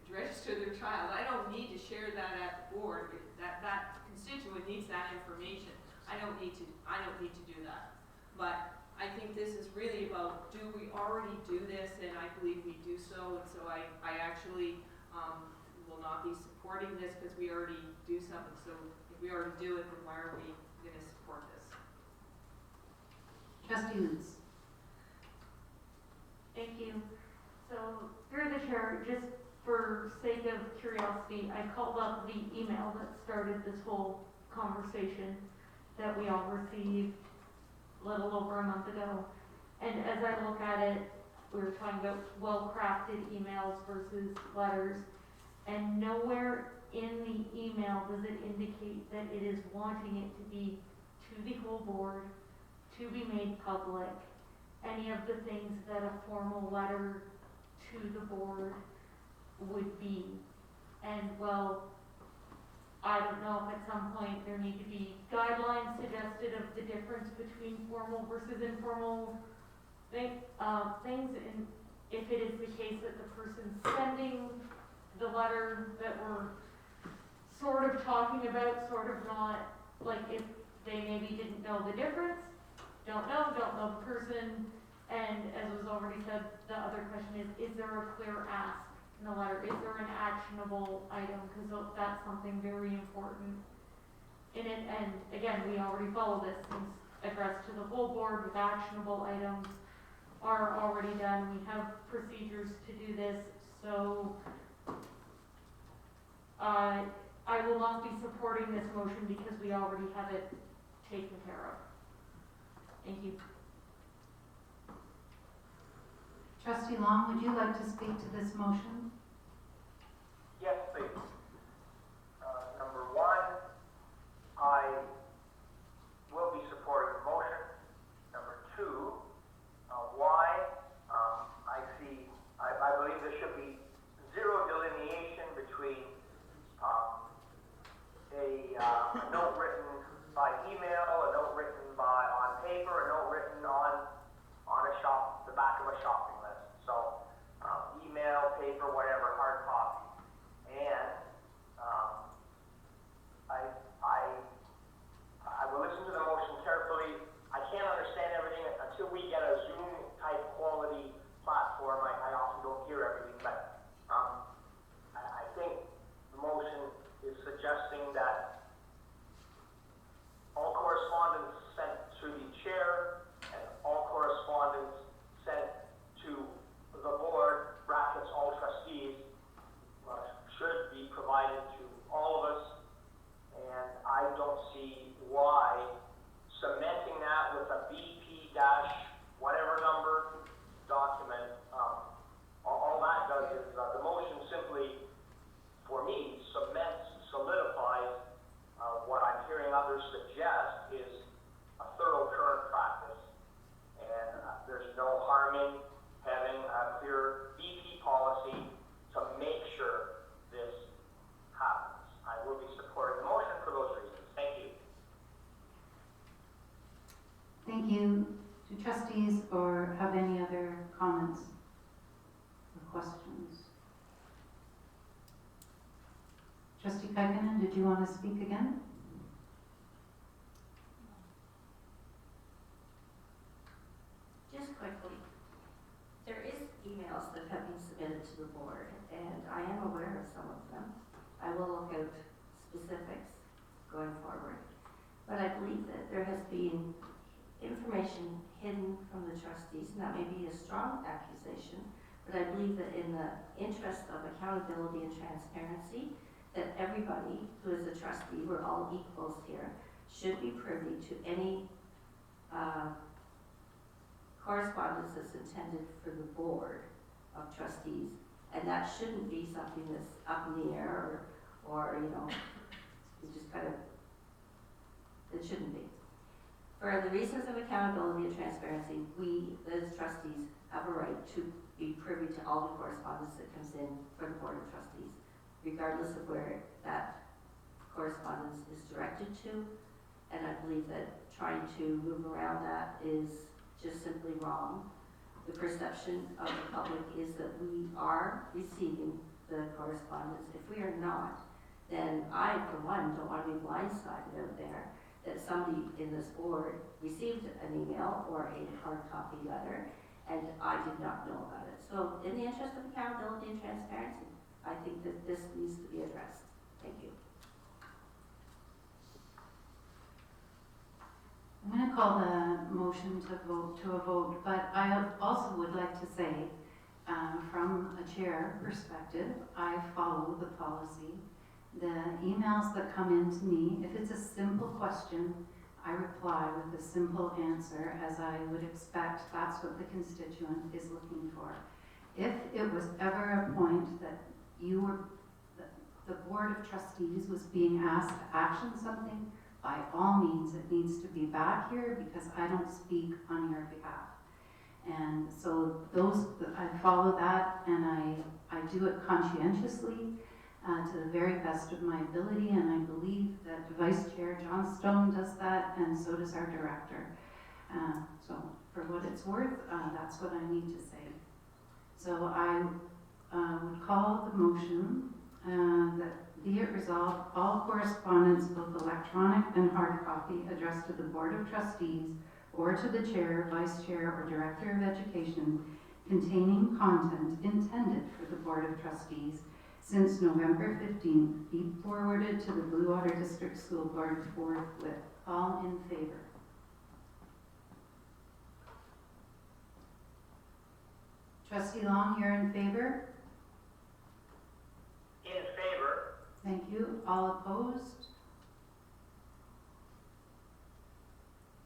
to register their child. I don't need to share that at the board. That constituent needs that information. I don't need to do that. But I think this is really about, do we already do this? And I believe we do so. And so I actually will not be supporting this because we already do something. So if we already do it, then why are we going to support this? Trustee Lutz. Thank you. So, through the chair, just for sake of curiosity, I called up the email that started this whole conversation that we all received a little over a month ago. And as I look at it, we were talking about well-crafted emails versus letters, and nowhere in the email does it indicate that it is wanting it to be to the whole board, to be made public, any of the things that a formal letter to the board would be. And well, I don't know if at some point there need to be guidelines suggested of the difference between formal versus informal things, and if it is the case that the person sending the letter that we're sort of talking about, sort of not, like if they maybe didn't know the difference, don't know the person, and as was already said, the other question is there a clear ask in the letter? Is there an actionable item? Because that's something very important in it, and again, we already follow this since addressed to the whole board with actionable items are already done. We have procedures to do this, so I will not be supporting this motion because we already have it taken care of. Thank you. Trustee Long, would you like to speak to this motion? Yes, please. Number one, I will be supporting the motion. Number two, why? I believe there should be zero delineation between a note written by email, a note written on paper, a note written on the back of a shopping list. So, email, paper, whatever, hard copy. And I will listen to the motion carefully. I can't understand everything until we get a Zoom type quality platform. I often don't hear everything, but I think the motion is suggesting that all correspondence sent to the chair and all correspondence sent to the board, brackets all trustees, should be provided to all of us. And I don't see why cementing that with a BP dash whatever number document, all that does is the motion simply, for me, solidifies what I'm hearing others suggest is a thorough current practice. And there's no harm in having a clear BP policy to make sure this happens. I will be supporting the motion for those reasons. Thank you. Thank you. Do trustees or have any other comments or questions? Trustee Kaikkonen, did you want to speak again? Just quickly, there is emails that have been submitted to the board, and I am aware of some of them. I will look out specifics going forward. But I believe that there has been information hidden from the trustees, and that may be a strong accusation, but I believe that in the interest of accountability and transparency, that everybody who is a trustee, we're all equals here, should be privy to any correspondence that's intended for the board of trustees, and that shouldn't be something that's up in the air or you know, it just kind of, it shouldn't be. For the reasons of accountability and transparency, we as trustees have a right to be privy to all the correspondence that comes in for the board of trustees, regardless of where that correspondence is directed to, and I believe that trying to move around that is just simply wrong. The perception of the public is that we are receiving the correspondence. If we are not, then I, for one, don't want to be blindsided out there that somebody in this board received an email or a hard copy letter and I did not know about it. So in the interest of accountability and transparency, I think that this needs to be addressed. Thank you. I'm going to call the motion to a vote, but I also would like to say, from a chair perspective, I follow the policy. The emails that come in to me, if it's a simple question, I reply with a simple answer, as I would expect. That's what the constituent is looking for. If it was ever a point that the Board of Trustees was being asked to action something, by all means, it needs to be back here because I don't speak on your behalf. And so I follow that, and I do it conscientiously to the very best of my ability, and I believe that Vice Chair John Stone does that, and so does our director. So for what it's worth, that's what I need to say. So I would call the motion that be it resolved, all correspondence, both electronic and hard copy, addressed to the Board of Trustees or to the Chair, Vice Chair, or Director of Education containing content intended for the Board of Trustees since November 15th be forwarded to the Blue Water District School Board forthwith. All in favor? Trustee Long, you're in favor? In favor. Thank you. All opposed?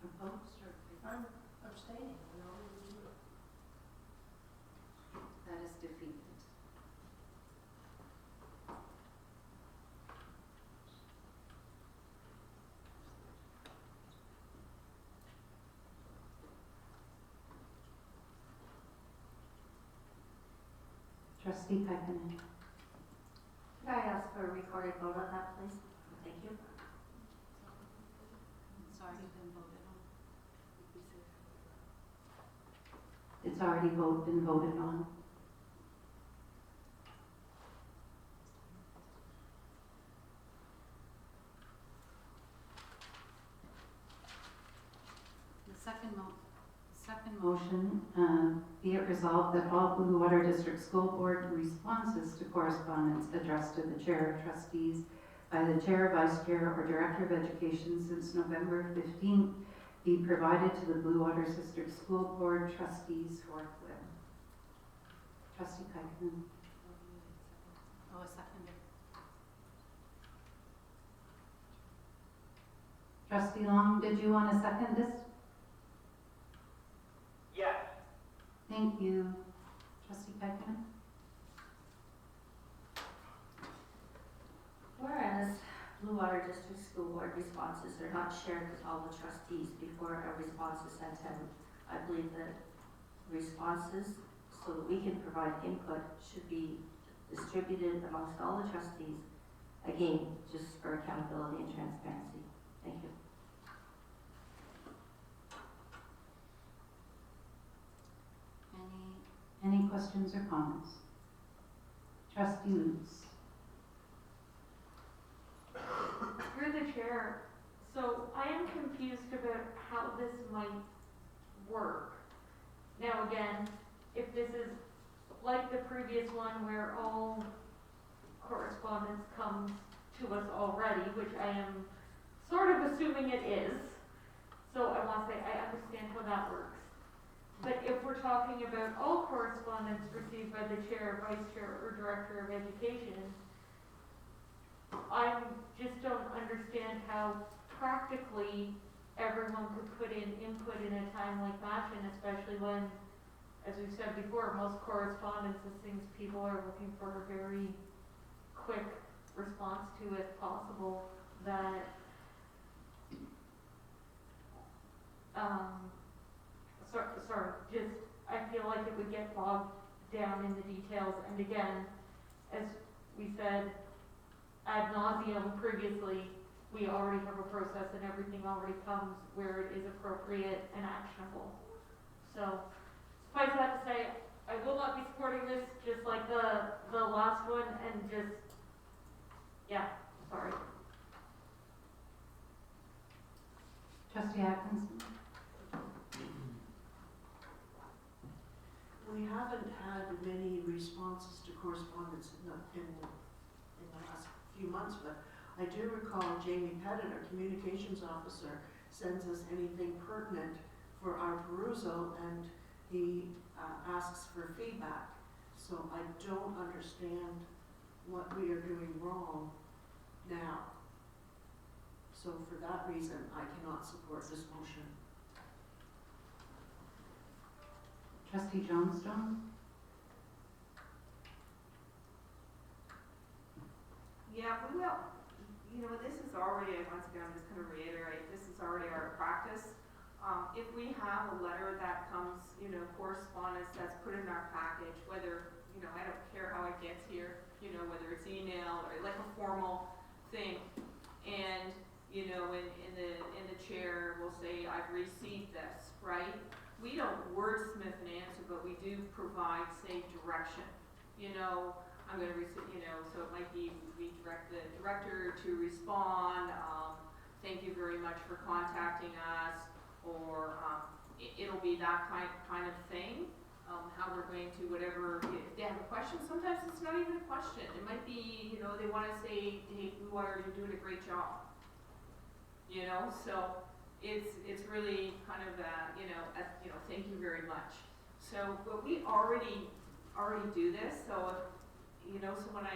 Opposed or? I'm abstaining, I know we do it. That is defeated. Trustee Pekinen. Could I ask for a recorded vote on that, please? Thank you. It's already been voted on. It's already been voted on. The second motion, be it resolved that all Blue Water District School Board responses to correspondence addressed to the Chair of Trustees by the Chair, Vice Chair, or Director of Education since November 15th be provided to the Blue Water District School Board trustees forthwith. Trustee Pekinen. Oh, a seconder. Trustee Long, did you want to second this? Yes. Thank you. Trustee Pekinen. Whereas Blue Water District School Board responses are not shared with all the trustees before a response is sent in, I believe that responses, so that we can provide input, should be distributed amongst all the trustees, again, just for accountability and transparency. Thank you. Any questions or comments? Trustee Lutz. Through the chair, so I am confused about how this might work. Now again, if this is like the previous one where all correspondence comes to us already, which I am sort of assuming it is, so I want to say I understand how that works. But if we're talking about all correspondence received by the Chair, Vice Chair, or Director of Education, I just don't understand how practically everyone could put in input in a timely fashion, especially when, as we've said before, most correspondence is things people are looking for a very quick response to if possible, that I feel like it would get bogged down in the details, and again, as we said ad nauseum previously, we already have a process and everything already comes where it is appropriate and actionable. So, suffice that to say, I will not be supporting this just like the last one, and just, yeah, sorry. Trustee Atkinson. We haven't had many responses to correspondence in the last few months, but I do recall Jamie Pettit, our communications officer, sends us anything pertinent for our perusal, and he asks for feedback. So I don't understand what we are doing wrong now. So for that reason, I cannot support this motion. Trustee Johnstone. Yeah, we will, you know, this is already, once again, I'm just gonna reiterate, this is already our practice. If we have a letter that comes, you know, correspondence that's put in our package, whether, you know, I don't care how it gets here, you know, whether it's email or like a formal thing, and, you know, in the chair will say, I've received this, right? We don't wordsmith an answer, but we do provide, say, direction. You know, I'm going to, you know, so it might be we direct the director to respond. Thank you very much for contacting us, or it'll be that kind of thing. How we're going to whatever. If they have a question, sometimes it's not even a question. It might be, you know, they want to say, hey, Blue Water, you're doing a great job. You know, so. It's really kind of you know, thank you very much. So, but we already do this. So if you know, so when I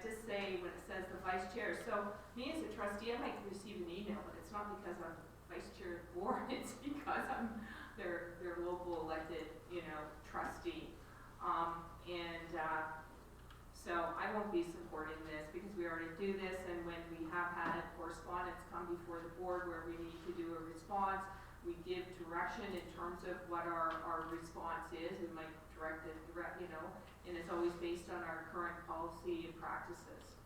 just say, when it says the vice chair, so me as a trustee, I might receive an email, but it's not because I'm vice chair of the board, it's because I'm their local elected, you know, trustee. So I won't be supporting this because we already do this, and when we have had correspondence come before the board where we need to do a response, we give direction in terms of what our response is. We might direct, you know, and it's always based on our current policy and practices.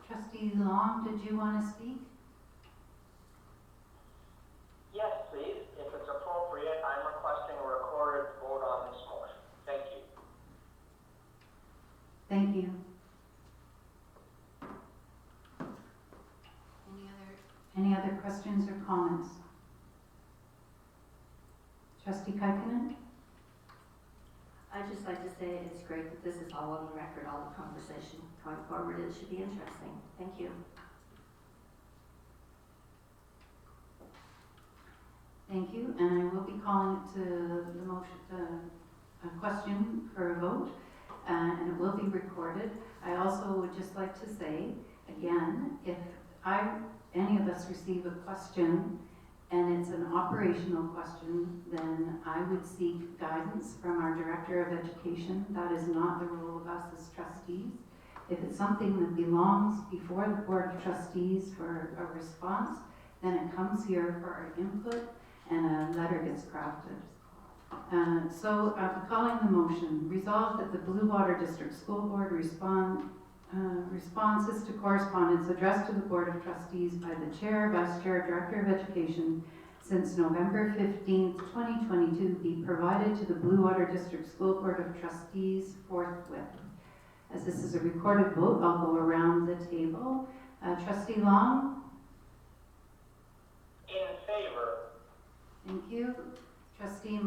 Trustee Long, did you want to speak? Yes, please. If it's appropriate, I'm requesting a recorded vote on this motion. Thank you. Thank you. Any other questions or comments? Trustee Kaikkonen? I'd just like to say it's great that this is all on the record, all the conversation going forward. It should be interesting. Thank you. Thank you, and I will be calling it to the motion, a question for a vote, and it will be recorded. I also would just like to say, again, if any of us receive a question and it's an operational question, then I would seek guidance from our Director of Education. That is not the role of us as trustees. If it's something that belongs before the Board of Trustees for a response, then it comes here for our input and a letter gets crafted. So I'm calling the motion. Resolved that the Blue Water District School Board responses to correspondence addressed to the Board of Trustees by the Chair, Vice Chair, Director of Education since November 15th, 2022 be provided to the Blue Water District School Board of Trustees forthwith. As this is a recorded vote, I'll go around the table. Trustee Long? In favor. Thank you. Trustee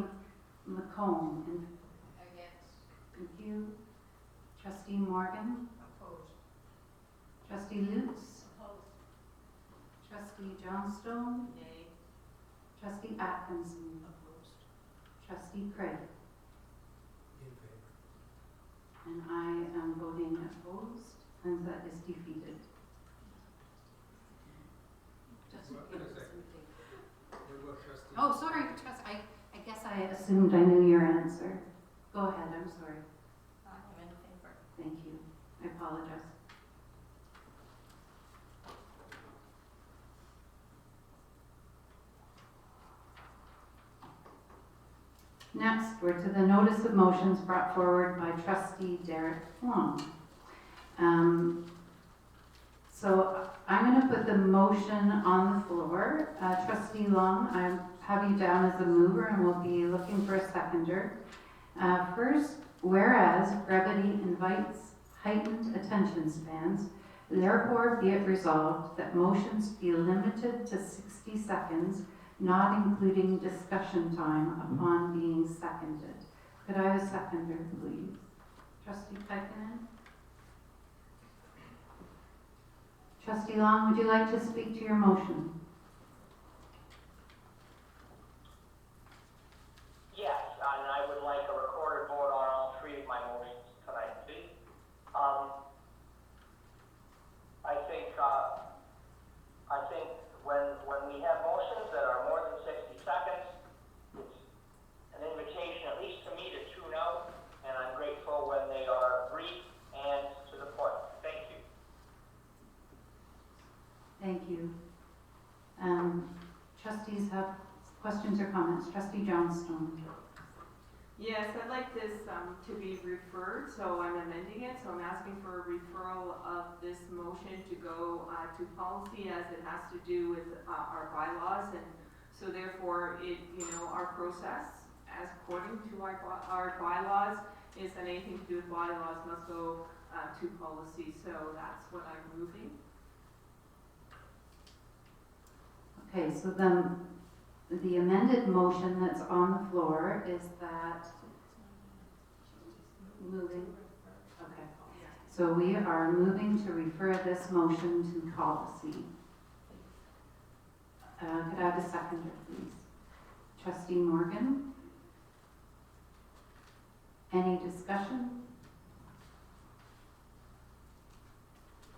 McComb? Against. Thank you. Trustee Morgan? Opposed. Trustee Lutz? Opposed. Trustee Johnstone? Nay. Trustee Atkinson? Opposed. Trustee Craig? In favor. And I am voting opposed, and that is defeated. What is that? What about trustee? Oh, sorry, I guess I assumed I knew your answer. Go ahead, I'm sorry. I am in favor. Thank you. I apologize. Next, we're to the notice of motions brought forward by Trustee Derek Long. So I'm going to put the motion on the floor. Trustee Long, I have you down as a mover and we'll be looking for a seconder. First, whereas brevity invites heightened attention spans, therefore be it resolved that motions be limited to 60 seconds, not including discussion time upon being seconded. Could I have a seconder, please? Trustee Kaikkonen? Trustee Long, would you like to speak to your motion? Yes, and I would like a recorded vote on all three of my motions tonight, please. I think when we have motions that are more than 60 seconds, it's an invitation, at least to me, to tune out, and I'm grateful when they are brief and to the point. Thank you. Thank you. Trustees have questions or comments. Trustee Johnstone. Yes, I'd like this to be referred, so I'm amending it, so I'm asking for a referral of this motion to go to policy as it has to do with our bylaws, and so therefore it, our process as according to our bylaws is that anything to do with bylaws must go to policy, so that's what I'm moving. Okay, so then the amended motion that's on the floor is that moving. Okay. So we are moving to refer this motion to policy. Could I have a seconder, please? Trustee Morgan? Any discussion?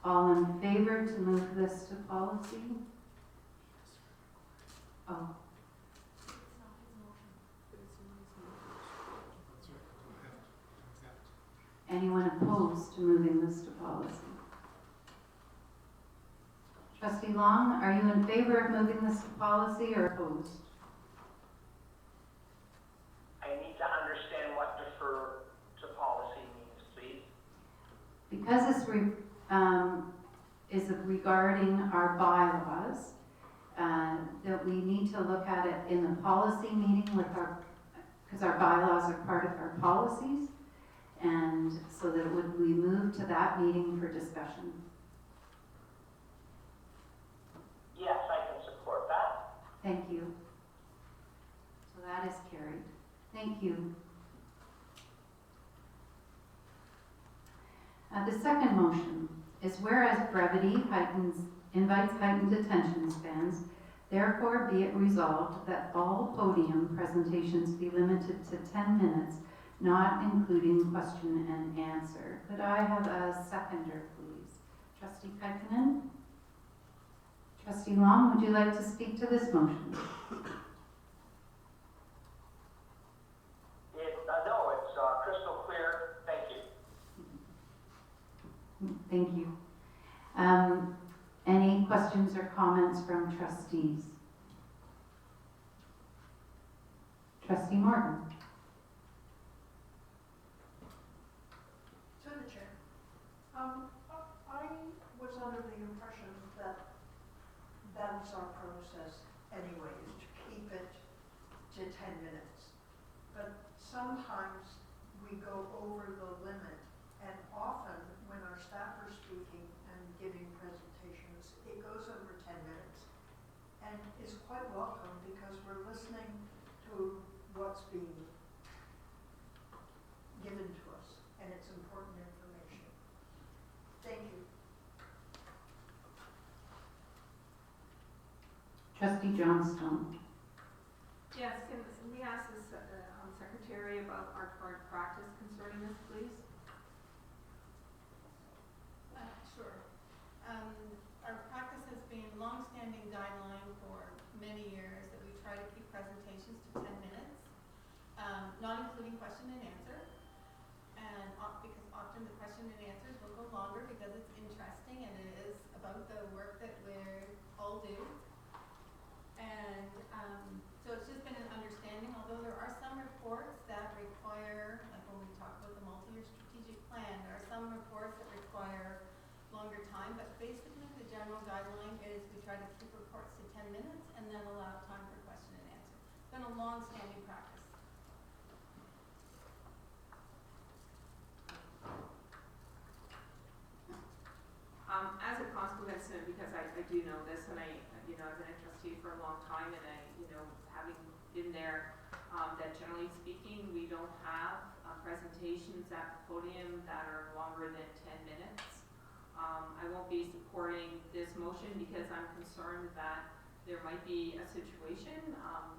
All in favor to move this to policy? Oh, It's not his motion. That's right, don't have to accept. anyone opposed to moving this to policy? Trustee Long, are you in favor of moving this to policy or opposed? I need to understand what defer to policy means, please. Because this is regarding our bylaws, that we need to look at it in the policy meeting with because our bylaws are part of our policies, and so that we move to that meeting for discussion. Yes, I can support that. Thank you. So that is carried. Thank you. The second motion is whereas brevity invites heightened attention spans, therefore be it resolved that all podium presentations be limited to 10 minutes, not including question and answer. Could I have a seconder, please? Trustee Kaikkonen? Trustee Long, would you like to speak to this motion? No, it's crystal clear. Thank you. Thank you. Any questions or comments from trustees? Trustee Morgan? To the chair. I was under the impression that that's our process anyway, is to keep it to 10 minutes. But sometimes we go over the limit, and often when our staff are speaking and giving presentations, it goes over 10 minutes. And it's quite welcome because we're listening to what's being given to us, and it's important information. Thank you. Trustee Johnstone? Yes, can we ask the secretary about our current practice concerning this, please? Sure. Our practice has been long-standing guideline for many years that we try to keep presentations to 10 minutes, not including question and answer. And because often the question and answers will go longer because it's interesting and it is about the work that we all do. And so it's just been an understanding, although there are some reports that require, like when we talk about the multi-year strategic plan, there are some reports that require longer time, but basically the general guideline is we try to keep reports to 10 minutes and then allow time for question and answer. It's been a long-standing practice. As a consequence, and because I do know this, and I've been a trustee for a long time, and having been there, that generally speaking, we don't have presentations at the podium that are longer than 10 minutes. I won't be supporting this motion because I'm concerned that there might be a situation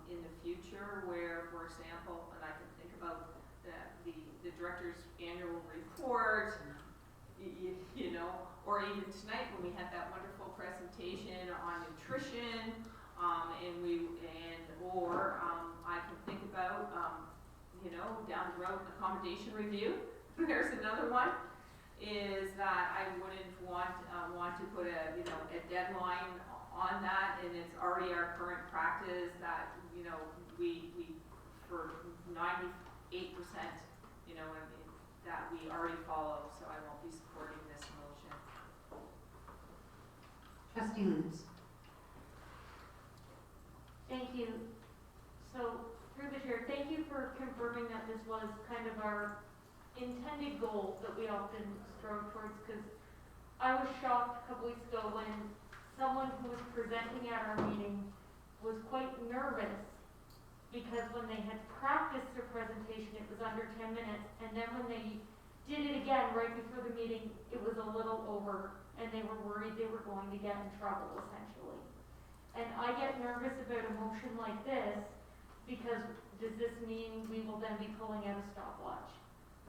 in the future where, for example, and I can think about the director's annual report, or even tonight when we had that wonderful presentation on nutrition, or I can think about, down the road, accommodation review. There's another one, is that I wouldn't want to put a deadline on that, and it's already our current practice that, we for 98%, that we already follow, so I won't be supporting this motion. Trustee Lutz? Thank you. So, through the chair, thank you for confirming that this was kind of our intended goal that we often strove towards, because I was shocked a couple weeks ago when someone who was presenting at our meeting was quite nervous because when they had practiced their presentation, it was under 10 minutes, and then when they did it again right before the meeting, it was a little over, and they were worried they were going to get in trouble, essentially. And I get nervous about a motion like this Because does this mean we will then be pulling out a stopwatch?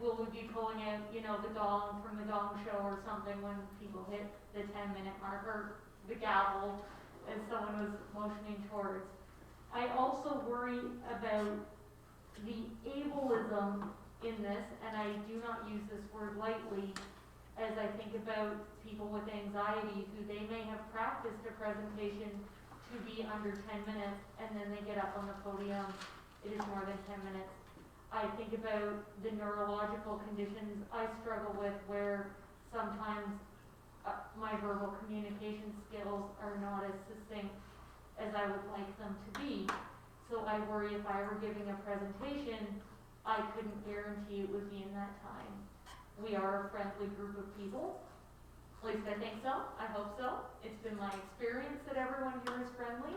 Will we be pulling out, you know, the gong from the gong show or something when people hit the 10-minute mark, or the gavel, as someone was motioning towards? I also worry about the ableism in this, and I do not use this word lightly, as I think about people with anxiety who they may have practiced a presentation to be under 10 minutes, and then they get up on the podium, it is more than 10 minutes. I think about the neurological conditions I struggle with, where sometimes my verbal communication skills are not as succinct as I would like them to be. So I worry if I were giving a presentation, I couldn't guarantee it would be in that time. We are a friendly group of people. At least I think so. I hope so. It's been my experience that everyone here is friendly.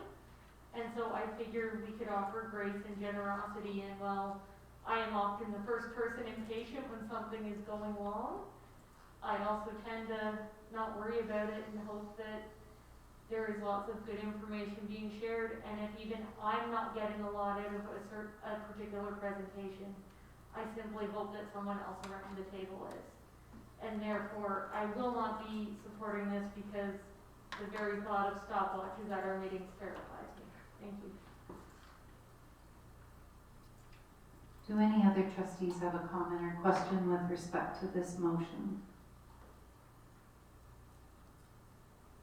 And so I figure we could offer grace and generosity, and while I am often the first person impatient when something is going wrong, I also tend to not worry about it and hope that there is lots of good information being shared, and if even I'm not getting a lot out of a particular presentation, I simply hope that someone else around the table is. And therefore, I will not be supporting this because the very thought of stopwatches at our meetings terrifies me. Thank you. Do any other trustees have a comment or question with respect to this motion?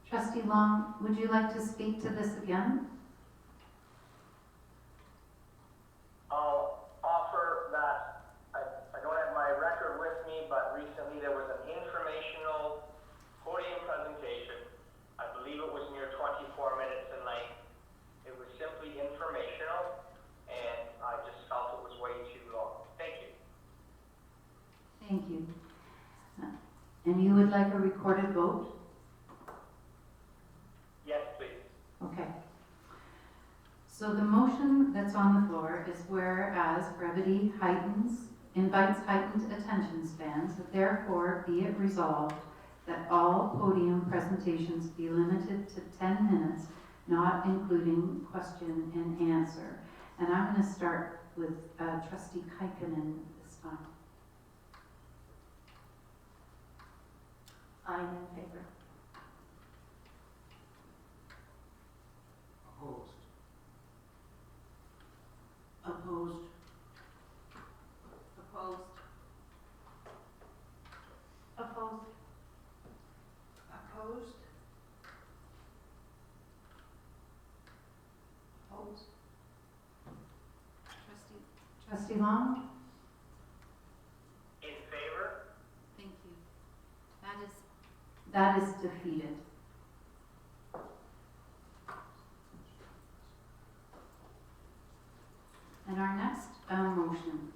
Trustee Long, would you like to speak to this again? I'll offer that I don't have my record with me, but recently there was an informational podium presentation. I believe it was near 24 minutes in length. It was simply informational, and I just felt it was way too long. Thank you. Thank you. And you would like a recorded vote? Yes, please. Okay. So the motion that's on the floor is whereas brevity invites heightened attention spans, therefore be it resolved that all podium presentations be limited to 10 minutes, not including question and answer. And I'm going to start with Trustee Kaikkonen this time. I'm in favor. Opposed. Opposed. Opposed? Opposed? Opposed? Opposed? Trustee Long? In favor? Thank you. That is defeated. And our next motion,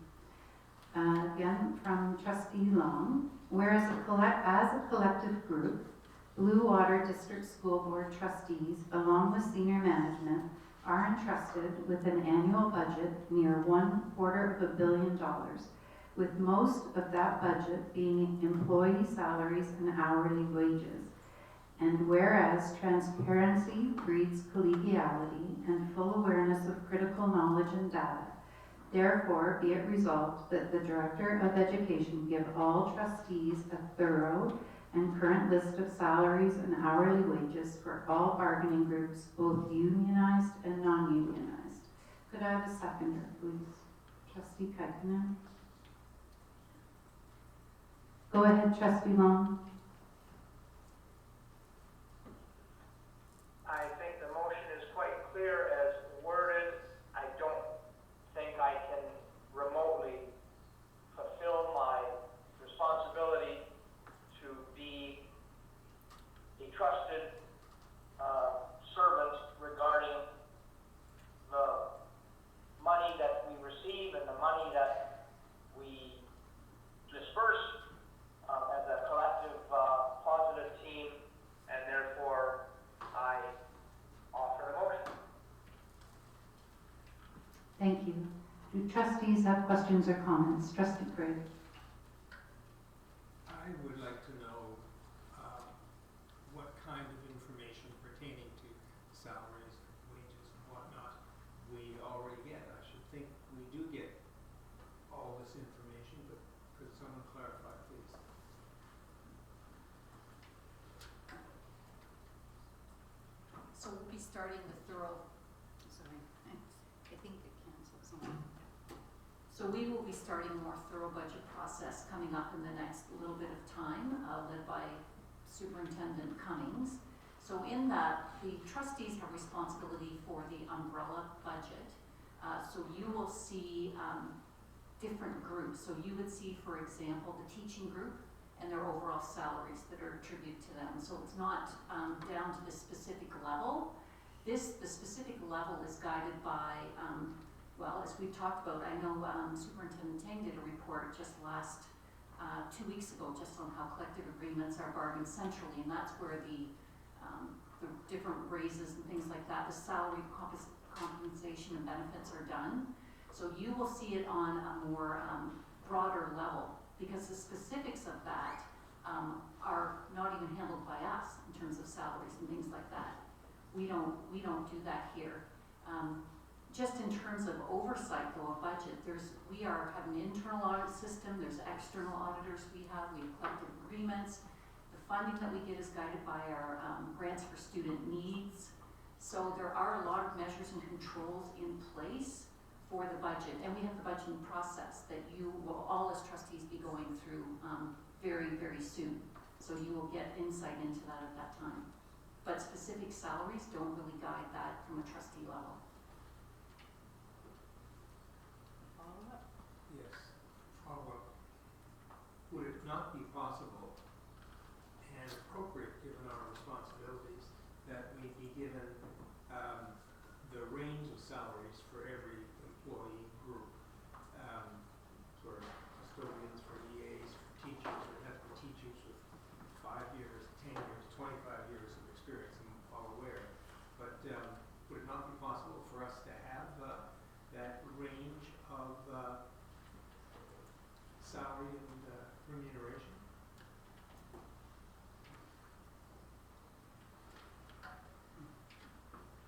again from Trustee Long, whereas as a collective group, Blue Water District School Board trustees, along with senior management, are entrusted with an annual budget near $250 million, with most of that budget being employee salaries and hourly wages. And whereas transparency breeds collegiality and full awareness of critical knowledge and data, therefore be it resolved that the Director of Education give all trustees a thorough and current list of salaries and hourly wages for all bargaining groups, both unionized and non-unionized. Could I have a seconder, please? Trustee Kaikkonen. Go ahead, Trustee Long. I think the motion is quite clear as worded. I don't think I can remotely fulfill my responsibility to be a trusted servant regarding the money that we receive and the money that we disperse as a collective positive team, and therefore I offer the motion. Thank you. Do trustees have questions or comments? Trustee Craig. I would like to know what kind of information pertaining to salaries, wages, and whatnot we already get. I should starting the thorough, sorry, I think it cancels on. So we will be starting a more thorough budget process coming up in the next little bit of time, led by Superintendent Cummings. So in that, the trustees have responsibility for the umbrella budget. So you will see different groups. So you would see, for example, the teaching group and their overall salaries that are attributed to them. So it's not down to the specific level. The specific level is guided by, well, as we've talked about, I know Superintendent Tang did a report just 2 weeks ago just on how collective agreements are bargained centrally, and that's where the different raises and things like that, the salary compensation and benefits are done. So you will see it on a more broader level, because the specifics of that are not even handled by us in terms of salaries and things like that. We don't do that here. Just in terms of oversight though of budget, we have an internal audit system, there's external auditors we have collective agreements. The funding that we get is guided by our grants for student needs. So there are a lot of measures and controls in place for the budget, and we have the budgeting process that you will all as trustees be going through very, very soon. So you will get insight into that at that time. But specific salaries don't really guide that from a trustee level. Yes, follow-up. Would it not be possible and appropriate, given our responsibilities, that we be given the range of salaries for every employee group? For custodians, for EAs, for teachers, or have the teachers with 5 years, 10 years, 25 years of experience, I'm all aware. But would it not be possible for us to have that range of salary and remuneration?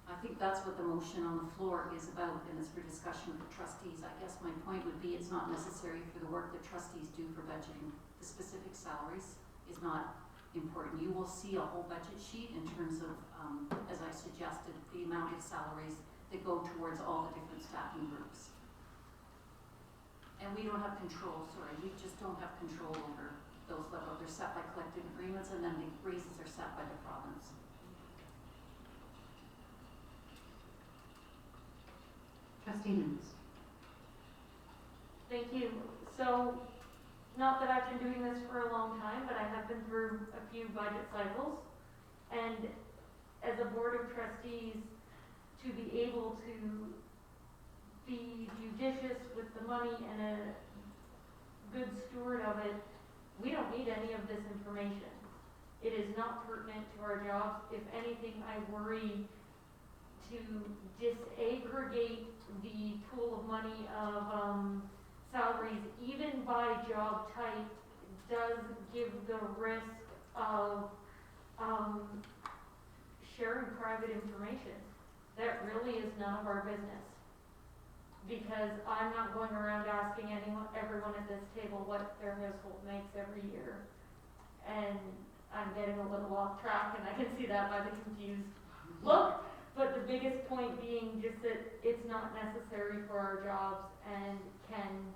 I think that's what the motion on the floor is about, and it's for discussion with the trustees. I guess my point would be it's not necessary for the work that trustees do for budgeting. The specific salaries is not important. You will see a whole budget sheet in terms of, as I suggested, the amount of salaries that go towards all the different staffing groups. And we don't have control, we just don't have control over those levels. They're set by collective agreements, and then the raises are set by the province. Trustee News. Thank you. So, not that I've been doing this for a long time, but I have been through a few budget cycles. And as a board of trustees, to be able to be judicious with the money and a good steward of it, we don't need any of this information. It is not pertinent to our jobs. If anything, I worry to disaggregate the pool of money of salaries, even by job type, does give the risk of sharing private information. That really is none of our business. Because I'm not going around asking everyone at this table what their household makes every year. And I'm getting a little off track, and I can see that by the confused look. But the biggest point being just that it's not necessary for our jobs and can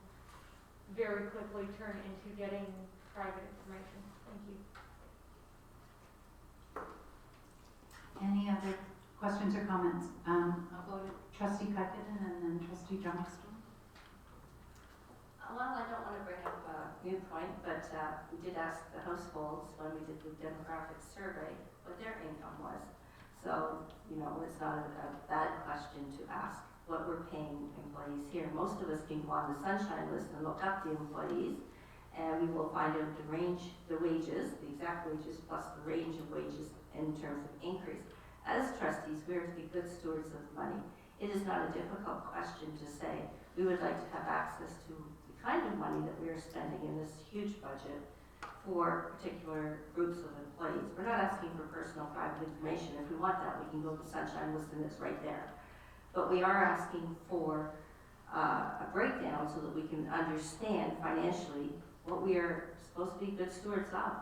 very quickly turn into getting private information. Thank you. Any other questions or comments? I'll go to Trustee Kuykendall and then Trustee Johnston. Well, I don't want to bring up a new point, but we did ask the households when we did the demographic survey what their income was. So, it's not a bad question to ask what we're paying employees here. Most of us can go on the sunshine list and look up the employees, and we will find out the range, the wages, the exact wages, plus the range of wages in terms of increase. As trustees, we are to be good stewards of money. It is not a difficult question to say we would like to have access to the kind of money that we are spending in this huge budget for particular groups of employees. We're not asking for personal private information. If we want that, we can go to the sunshine list and it's right there. But we are asking for a breakdown so that we can understand financially what we are supposed to be good stewards of.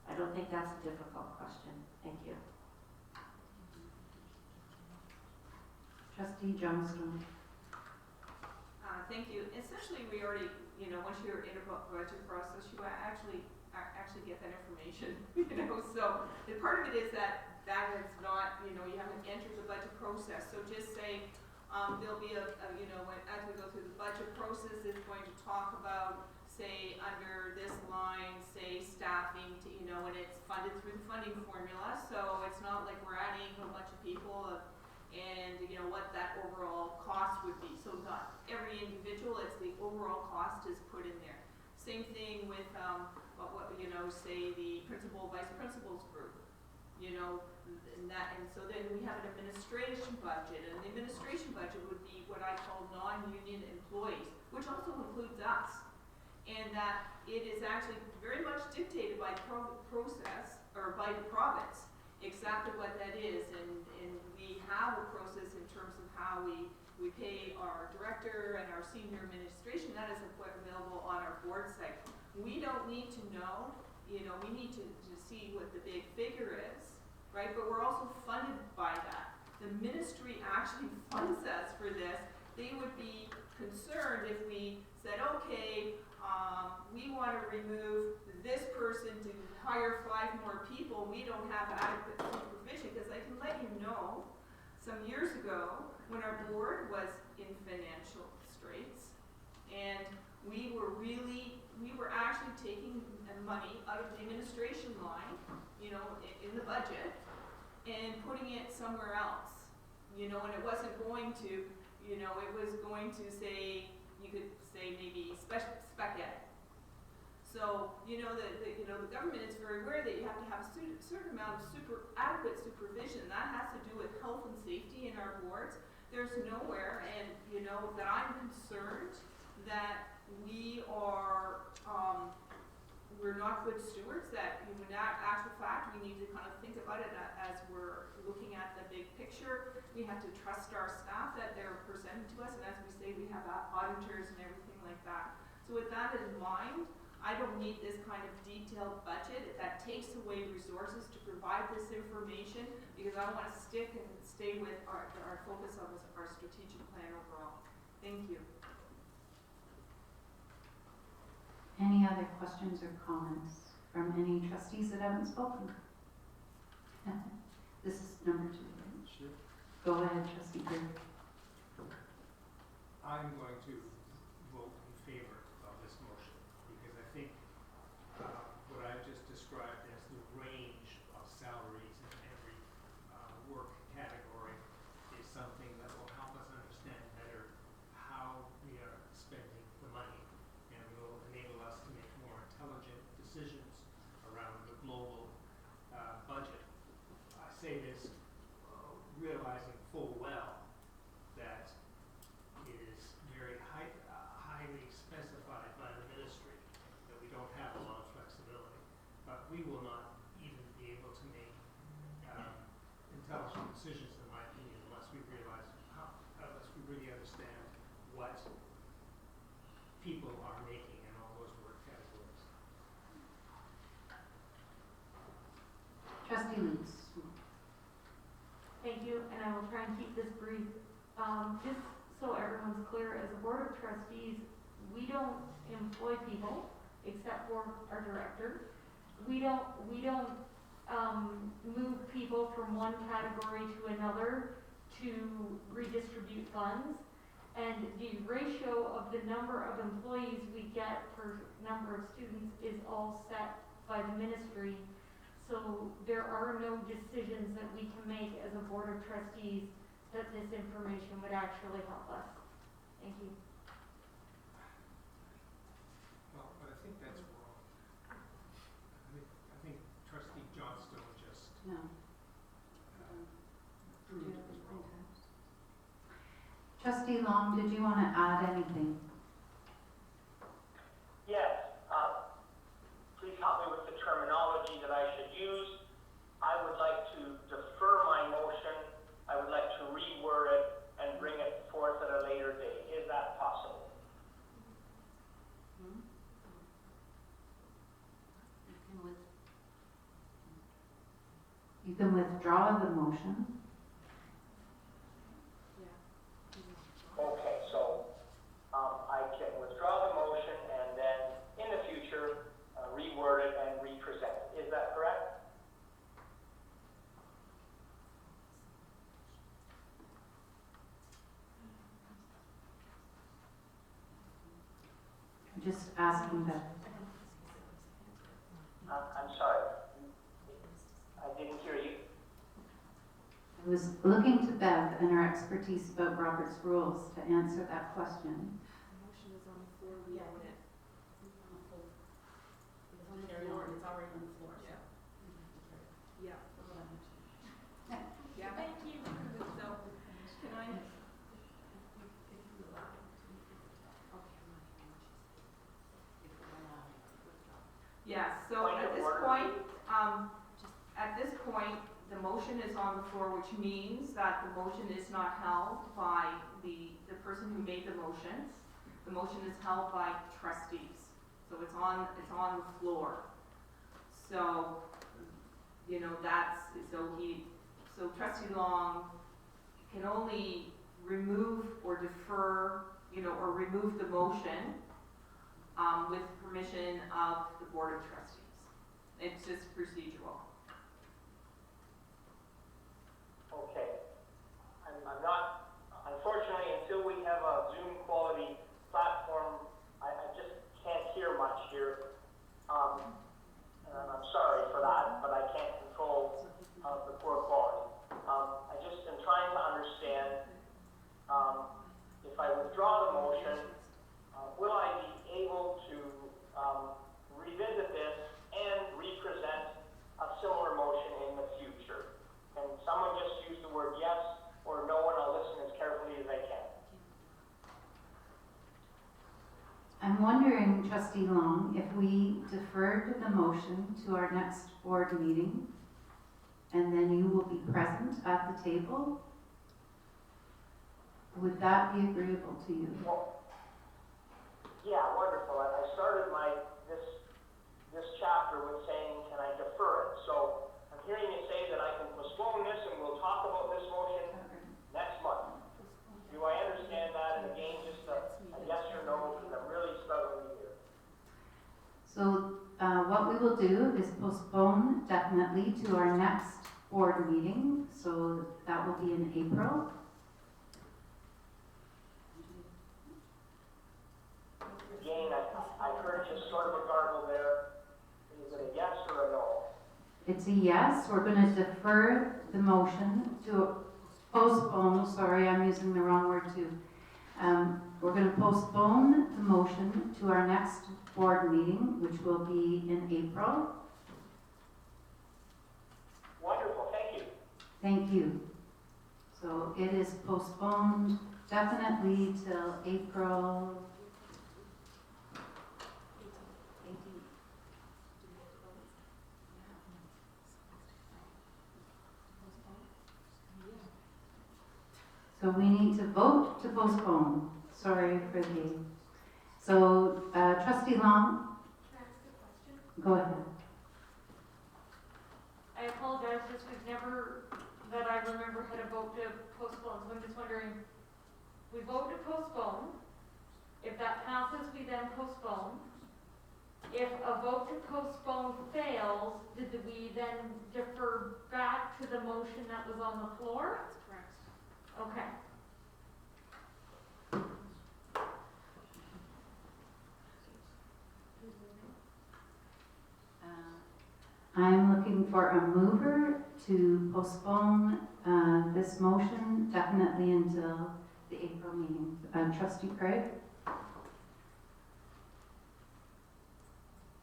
I don't think that's a difficult question. Thank you. Trustee Johnstone. Thank you. Essentially, we already, once you're in a budget process, you actually get that information, so the part of it is that is not, you haven't entered the budget process, so just say, there'll be as we go through the budget process, it's going to talk about, say, under this line, say, staffing to, and it's funded through the funding formula, so it's not like we're adding a bunch of people and what that overall cost would be. So not every individual, it's the overall cost is put in there. Same thing with say the principal, vice principals group, and so then we have an administration budget, and the administration budget would be what I call non-union employees, which also includes us, and that it is actually very much dictated by the process or by the province exactly what that is, and we have a process in terms of how we pay our director and our senior administration. That is available on our board site. We don't need to know, we need to see what the big figure is, right? But we're also funded by that. The ministry actually funds us for this. They would be concerned if we said, okay, we want to remove this person to hire 5 more people. We don't have adequate supervision, because I can let you know, some years ago, when our board was in financial straits, and we were actually taking money out of the administration line, in the budget, and putting it somewhere else, and it wasn't going to, it was going to say, you could say maybe spec ed. So, the government is very aware that you have to have a certain amount of adequate supervision. That has to do with health and safety in our boards. There's nowhere, and, that I'm concerned that we are, we're not good stewards, that in actual fact, we need to kind of think about it as we're looking at the big picture. We have to trust our staff that they're presenting to us, and as we say, we have auditors and everything like that. So with that in mind, I don't need this kind of detailed budget that takes away resources to provide this information, because I want to stay with our focus on our strategic plan overall. Thank you. Any other questions or comments from any trustees that haven't spoken? This is number 2. Right? Sure. Go ahead, Trustee Greer. I'm going to vote in favor of this motion, because I think what I've just described as the range of salaries in every work category is something that will help us understand better how we are spending the money, and will enable us to make more intelligent decisions around the global budget. I say this realizing full well that it is very highly specified by the ministry that we don't have a lot of flexibility, but we will not even be able to make intelligent decisions, in my opinion, unless we realize unless we really understand what people are making in all those work categories. Trustee Leeds. Thank you, and I will try and keep this brief. Just so everyone's clear, as a board of trustees, we don't employ people except for our director. We don't move people from one category to another to redistribute funds. And the ratio of the number of employees we get per number of students is all set by the ministry. So there are no decisions that we can make as a board of trustees that this information would actually help us. Thank you. Well, but I think that's wrong. I think Trustee Johnstone just No. proved it was wrong. Trustee Long, did you want to add anything? Yes, please help me with the terminology that I should use. I would like to defer my motion. I would like to reword it and bring it forth at a later date. Is that possible? You can withdraw the motion. just asking Bev. I'm sorry. I didn't hear you. I was looking to Bev and her expertise about Robert's rules to answer that question. The motion is on the floor, we own it. It's on the floor, it's already on the floor. Yeah. Yeah. Yeah, thank you. So, can I? Yes, so at this point, the motion is on the floor, which means that the motion is not held by the person who made the motions. The motion is held by trustees. So it's on the floor. So, you know, so trustee Long can only remove or defer, you know, or remove the motion with permission of the Board of Trustees. It's just procedural. Okay. I'm not, unfortunately, until we have a Zoom quality platform, I just can't hear much here. And I'm sorry for that, but I can't control the poor quality. I just am trying to understand, if I withdraw the motion, will I be able to revisit this and represent a similar motion in the future? Can someone just use the word yes or no, and I'll listen as carefully as I can? I'm wondering, Trustee Long, if we deferred the motion to our next board meeting, and then you will be present at the table, would that be agreeable to you? Well, yeah, wonderful. I started this chapter with saying, can I defer it? So I'm hearing you say that I can postpone this and we'll talk about this motion next month. Do I understand that? And again, just a yes or no, because I'm really struggling here. So what we will do is postpone definitely to our next board meeting. So that will be in April. Again, I heard just sort of a garble there. Is it a yes or a no? It's a yes. We're going to defer the motion to postpone. Sorry, I'm using the wrong word too. We're going to postpone the motion to our next board meeting, which will be in April. Wonderful, thank you. Thank you. So it is postponed definitely till April 18th. So we need to vote to postpone. Sorry for the... So, Trustee Long? Can I ask a question? Go ahead. I apologize, just we've never, that I remember, had a vote to postpone, so I'm just wondering, we vote to postpone. If that passes, we then postpone. If a vote to postpone fails, did we then defer back to the motion that was on the floor? That's correct. Okay. I'm looking for a mover to postpone this motion definitely until the April meeting. Trustee Craig?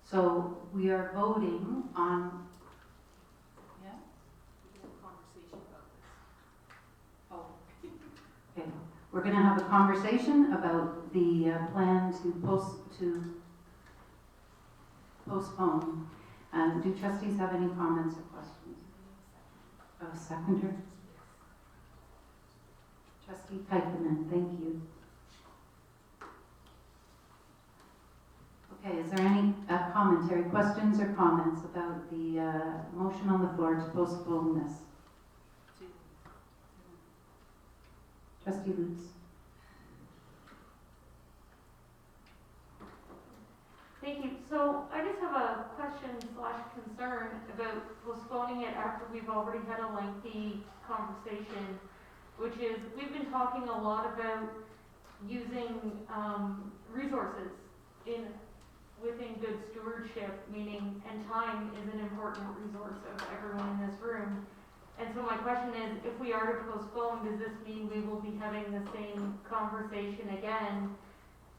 So we are voting on... Yeah? We can have a conversation about this. Oh. Okay. We're going to have a conversation about the plan to postpone. Do trustees have any comments or questions? Oh, seconder? Trustee Pikeman, thank you. Okay, is there any commentary, questions or comments about the motion on the floor to postpone this? Trustee Lutz? Thank you. So I just have a question/concern about postponing it after we've already had a lengthy conversation, which is we've been talking a lot about using resources within good stewardship, meaning, and time is an important resource of everyone in this room. And so my question is, if we are to postpone, does this mean we will be having the same conversation again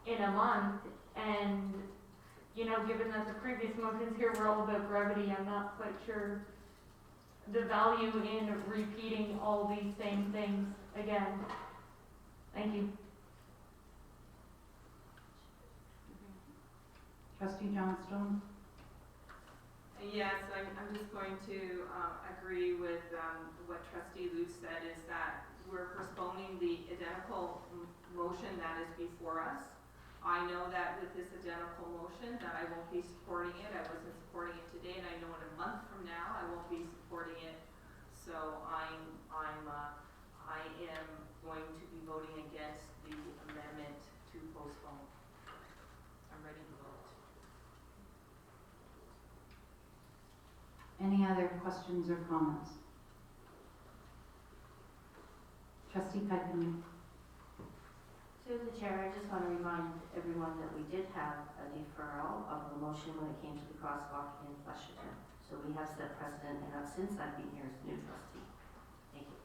in a month? And, you know, given that the previous motions here were all about brevity, I'm not quite sure the value in repeating all these same things again. Thank you. Trustee Johnstone? Yes, I'm just going to agree with what Trustee Lutz said, is that we're postponing the identical motion that is before us. I know that with this identical motion that I won't be supporting it. I wasn't supporting it today, and I know in a month from now I won't be supporting it. So I am going to be voting against the amendment to postpone. I'm ready to vote. Any other questions or comments? Trustee Peckham? To the chair, I just want to remind everyone that we did have a deferral of the motion when it came to the crosswalk in Flusherton. So we have set precedent and have since I've been here as new trustee. Thank you.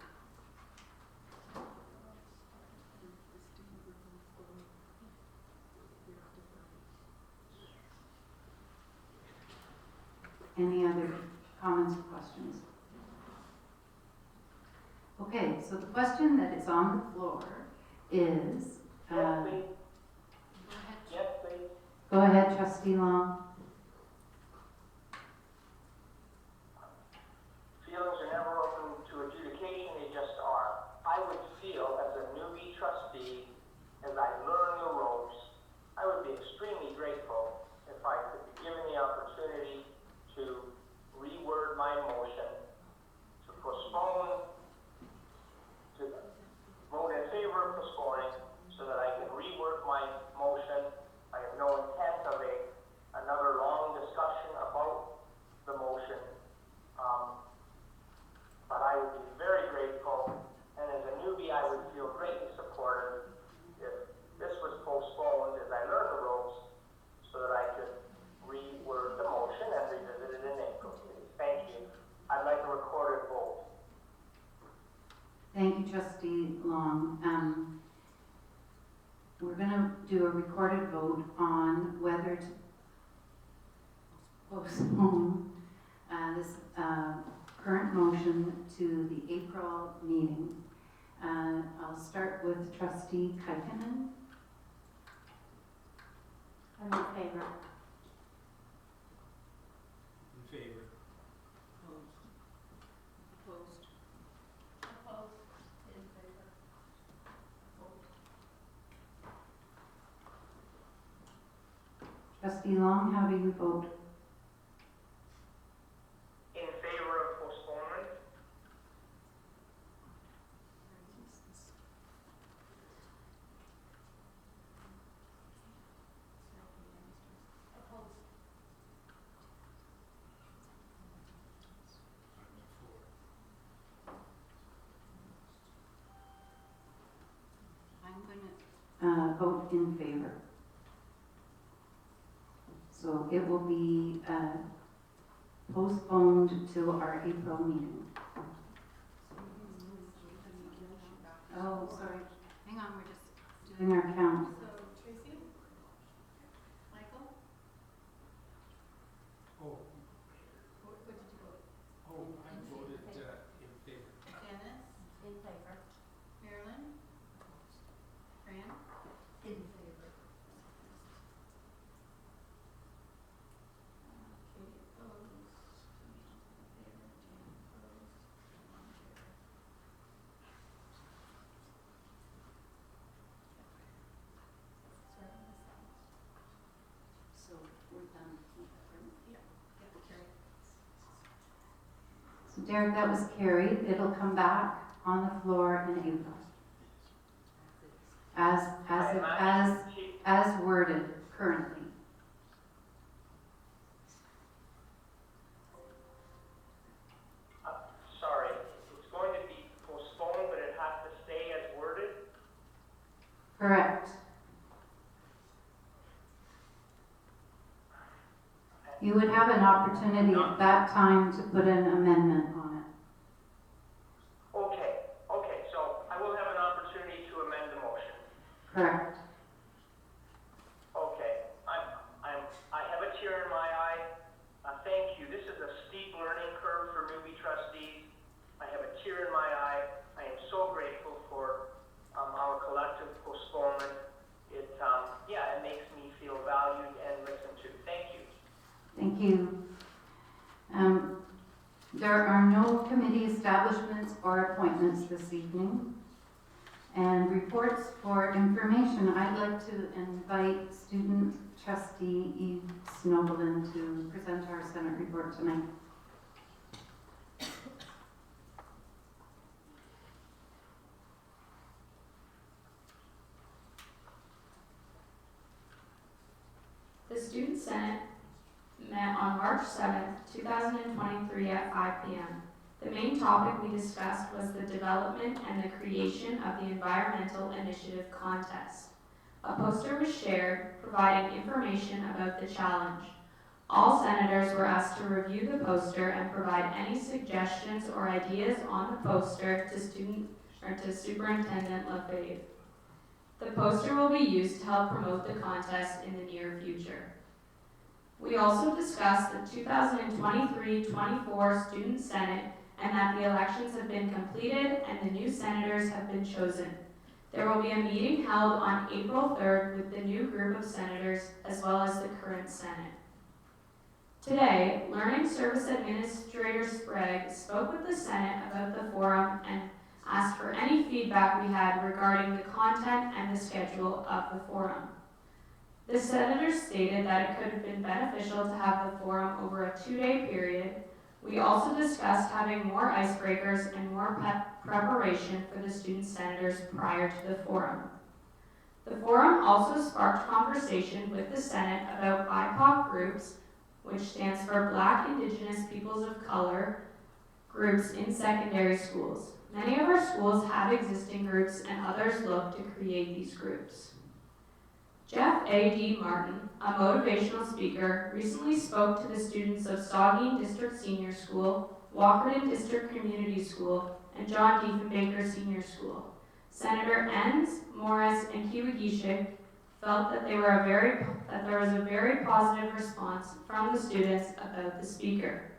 Any other comments or questions? Okay, so the question that is on the floor is, Yes, please. Yes, please. go ahead, Trustee Long. Feelings are never open to adjudication, they just are. I would feel as a newbie trustee, as I learn the ropes, I would be extremely grateful if I could be given the opportunity to reword my motion, to postpone, to vote in favor of postponing, so that I can rework my motion. I have no intent of another long discussion about the motion. But I would be very grateful, and as a newbie, I would feel greatly supportive if this was postponed as I learn the ropes, so that I could reword the motion and revisit it in April. Thank you. I'd like a recorded vote. Thank you, Trustee Long. We're going to do a recorded vote on whether to postpone this current motion to the April meeting. I'll start with Trustee Kaikkonen. I'm in favor. In favor. Opposed. Opposed? In favor? Trustee Long, how do you vote? In favor of postponement? Opposed? I'm going to vote in favor. So it will be postponed to our April meeting. Oh, sorry. Hang on, we're just doing our count. So Tracy? Michael? Oh, What did you vote? I voted in favor. Janice? In favor. Marilyn? Fran? In favor. Okay, opposed? In favor, Jan opposed, one in favor. Sorry, I missed that. So we're done. Yeah, carried. So Derek, that was carried. It'll come back on the floor in April. As worded currently. Sorry, it's going to be postponed, but it has to stay as worded? Correct. You would have an opportunity at that time to put an amendment on it. Okay, so I will have an opportunity to amend the motion. Correct. Okay, I have a tear in my eye. Thank you. This is a steep learning curve for newbie trustees. I have a tear in my eye. I am so grateful for our collective postponement. It makes me feel valued and listened to. Thank you. Thank you. There are no committee establishments or appointments this evening. And reports for information, I'd like to invite student trustee Eve Snowbelin to present our Senate report tonight. The Student Senate met on March 7th, 2023 at 5 p.m. The main topic we discussed was the development and the creation of the Environmental Initiative Contest. A poster was shared providing information about the challenge. All senators were asked to review the poster and provide any suggestions or ideas on the poster to Superintendent Lefebvre. The poster will be used to help promote the contest in the near future. We also discussed the 2023-24 Student Senate and that the elections have been completed and the new senators have been chosen. There will be a meeting held on April 3rd with the new group of senators as well as the current Senate. Today, Learning Service Administrator Sprague spoke with the Senate about the forum and asked for any feedback we had regarding the content and the schedule of the forum. The senators stated that it could have been beneficial to have the forum over a 2-day period. We also discussed having more icebreakers and more preparation for the student senators prior to the forum. The forum also sparked conversation with the Senate about BIPOC groups, which stands for Black, Indigenous, Peoples of Color groups in secondary schools. Many of our schools have existing groups and others look to create these groups. Jeff A.D. Martin, a motivational speaker, recently spoke to the students of Saugeen District Senior School, Walkerton District Community School, and John Diefenbaker Senior School. Senator Enns, Morris, and Kiwagishik felt that there was a very positive response from the students about the speaker.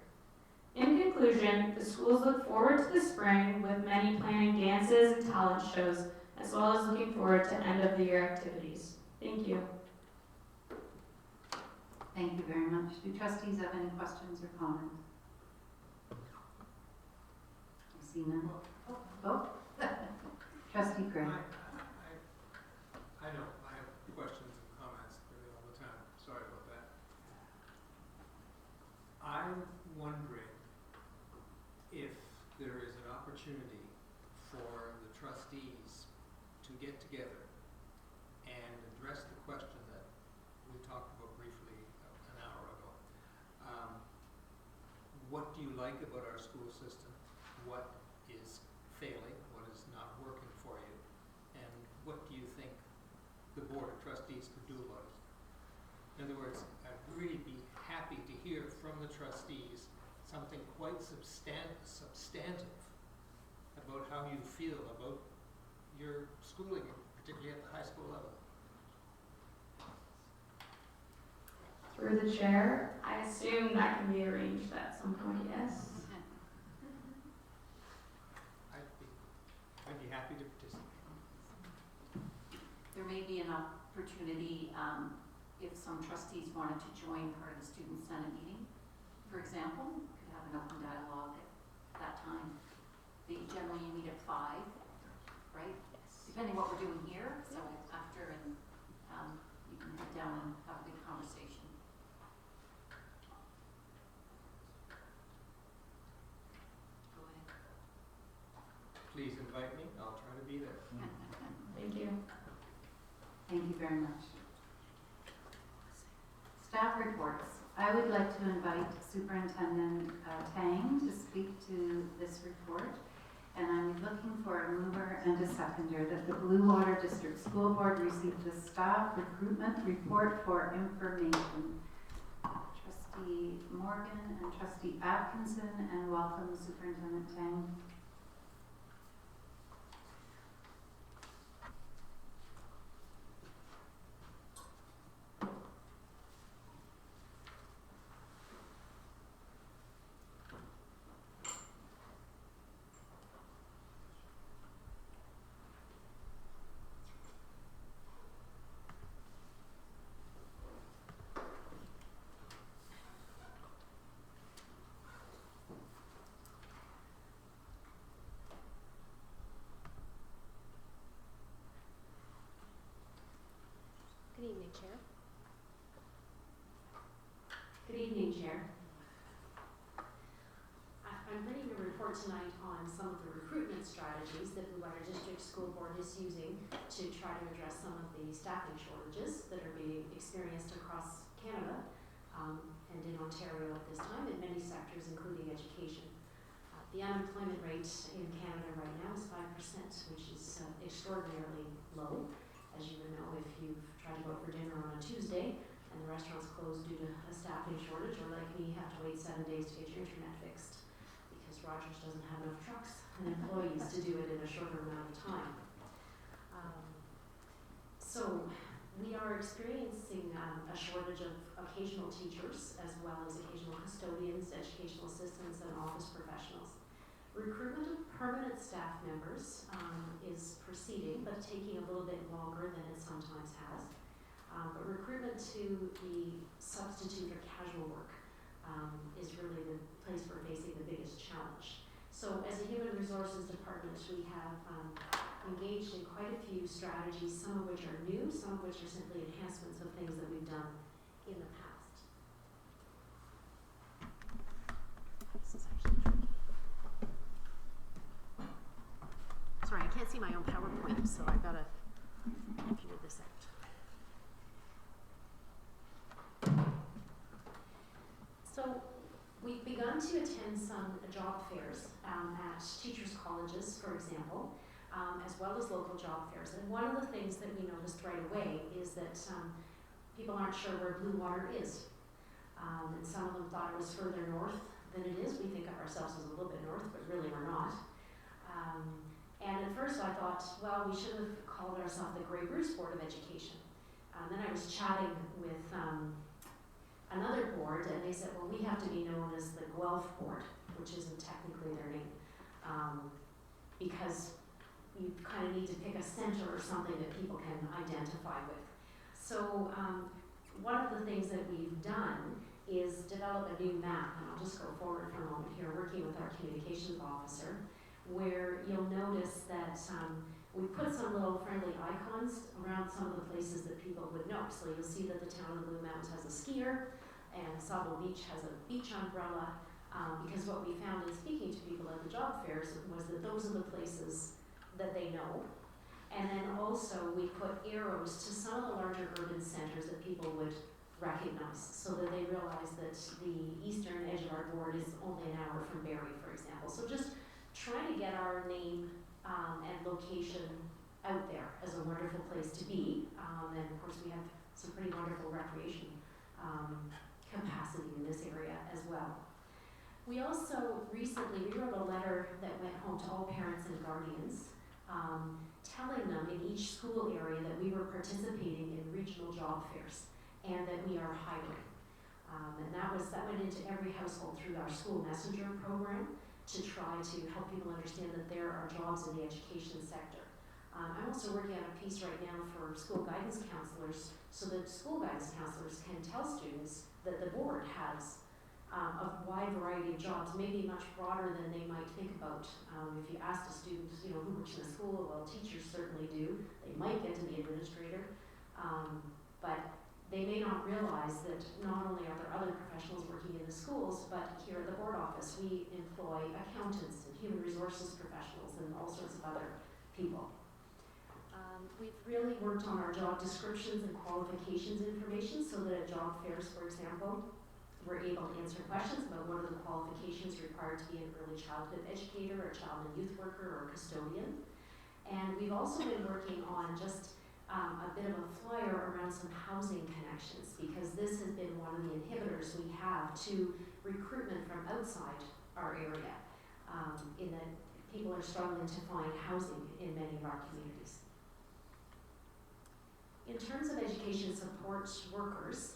In conclusion, the schools look forward to the spring with many planning dances and talent shows, as well as looking forward to end of the year activities. Thank you. Thank you very much. Do trustees have any questions or comments? I see none. Oh. Trustee Gray. I know, I have questions and comments really all the time. Sorry about that. I'm wondering if there is an opportunity for the trustees to get together and address the question that we talked about briefly an hour ago. What do you like about our school system? What is failing? What is not working for you? And what do you think the Board of Trustees could do about it? In other words, I'd really be happy to hear from the trustees something quite substantive about how you feel about your schooling, particularly at the high school level. Through the chair, I assume that can be arranged at some point, yes? I'd be happy to participate. There may be an opportunity if some trustees wanted to join part of the student senate meeting. For example, we could have an open dialogue at that time. Generally you meet at 5, right? Yes. Depending what we're doing here, so after and you can head down and have a good conversation. Go ahead. Please invite me. I'll try to be there. Thank you. Thank you very much. Staff reports. I would like to invite Superintendent Tang to speak to this report. And I'm looking for a mover and a seconder that the Blue Water District School Board received the staff recruitment report for information. Trustee trustee Morgan and trustee Atkinson, and welcome Superintendent Tang. Good evening, Chair. Good evening, Chair. I'm bringing a report tonight on some of the recruitment strategies that Blue Water District School Board is using to try to address some of the staffing shortages that are being experienced across Canada and in Ontario at this time in many sectors, including education. The unemployment rate in Canada right now is 5%, which is extraordinarily low. As you would know, if you've tried to go out for dinner on a Tuesday and the restaurant's closed due to a staffing shortage, or like me, have to wait 7 days to get your internet fixed because Rogers doesn't have enough trucks and employees to do it in a shorter amount of time. So we are experiencing a shortage of occasional teachers as well as occasional custodians, educational assistants, and office professionals. Recruitment of permanent staff members is proceeding, but taking a little bit longer than it sometimes has. But recruitment to the substitute or casual work is really the place we're facing the biggest challenge. So as a human resources department, we have engaged in quite a few strategies, some of which are new, some of which are simply enhancements of things that we've done in the past. This is actually tricky. Sorry, I can't see my own PowerPoint, so I've got to figure this out. So we've begun to attend some job fairs at teachers' colleges, for example, as well as local job fairs. And one of the things that we noticed right away is that people aren't sure where Blue Water is. And some of them thought it was further north than it is. We think of ourselves as a little bit north, but really we're not. And at first I thought, well, we should have called ourselves the Grey Bruce Board of Education. Then I was chatting with another board, and they said, well, we have to be known as the Guelph Board, which isn't technically their name, because you kind of need to pick a center or something that people can identify with. So one of the things that we've done is develop a new map, and I'll just go forward for a moment here, working with our communications officer, where you'll notice that we put some little friendly icons around some of the places that people would know. So you'll see that the town of Blue Mountains has a skier, and Sable Beach has a beach umbrella, because what we found in speaking to people at the job fairs was that those are the places that they know. And then also we put arrows to some of the larger urban centers that people would recognize, so that they realize that the eastern edge of our board is only an hour from Barrie, for example. So just trying to get our name and location out there as a wonderful place to be. And of course we have some pretty wonderful recreation capacity in this area as well. We also recently, we wrote a letter that went home to all parents and guardians, telling them in each school area that we were participating in regional job fairs and that we are hiring. And that went into every household through our school messenger program to try to help people understand that there are jobs in the education sector. I'm also working on a piece right now for school guidance counselors, so that school guidance counselors can tell students that the board has a wide variety of jobs, maybe much broader than they might think about. If you asked a student, who works in a school, well, teachers certainly do. They might get to be administrator, but they may not realize that not only are there other professionals working in the schools, but here at the board office we employ accountants and human resources professionals and all sorts of other people. We've really worked on our job descriptions and qualifications information, so that at job fairs, for example, we're able to answer questions about what are the qualifications required to be an early childhood educator, a child and youth worker, or custodian. And we've also been working on just a bit of a flyer around some housing connections, because this has been one of the inhibitors we have to recruitment from outside our area, in that people are struggling to find housing in many of our communities. In terms of education support workers,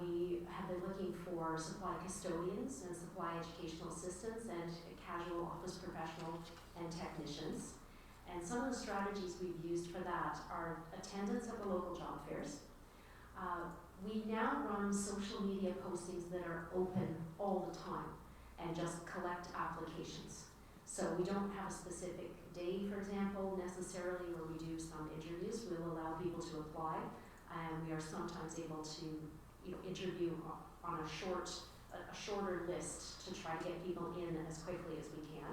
we have been looking for supply custodians and supply educational assistants and casual office professional and technicians. And some of the strategies we've used for that are attendance at the local job fairs. We now run social media postings that are open all the time and just collect applications. So we don't have a specific day, for example, necessarily, where we do some interviews. We'll allow people to apply, and we are sometimes able to, interview on a shorter list to try to get people in as quickly as we can.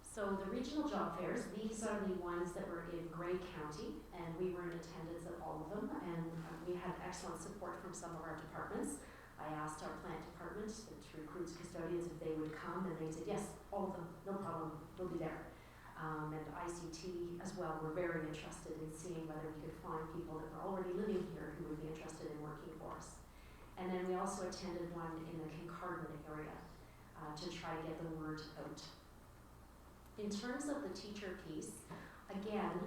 So the regional job fairs, these are the ones that were in Grey County, and we were in attendance at all of them, and we had excellent support from some of our departments. I asked our plant department, which recruits custodians, if they would come, and they said, yes, all of them, no problem, we'll be there. And ICT as well, were very interested in seeing whether we could find people that were already living here who would be interested in working for us. And then we also attended one in the Kincardine area to try to get the word out. In terms of the teacher piece, again,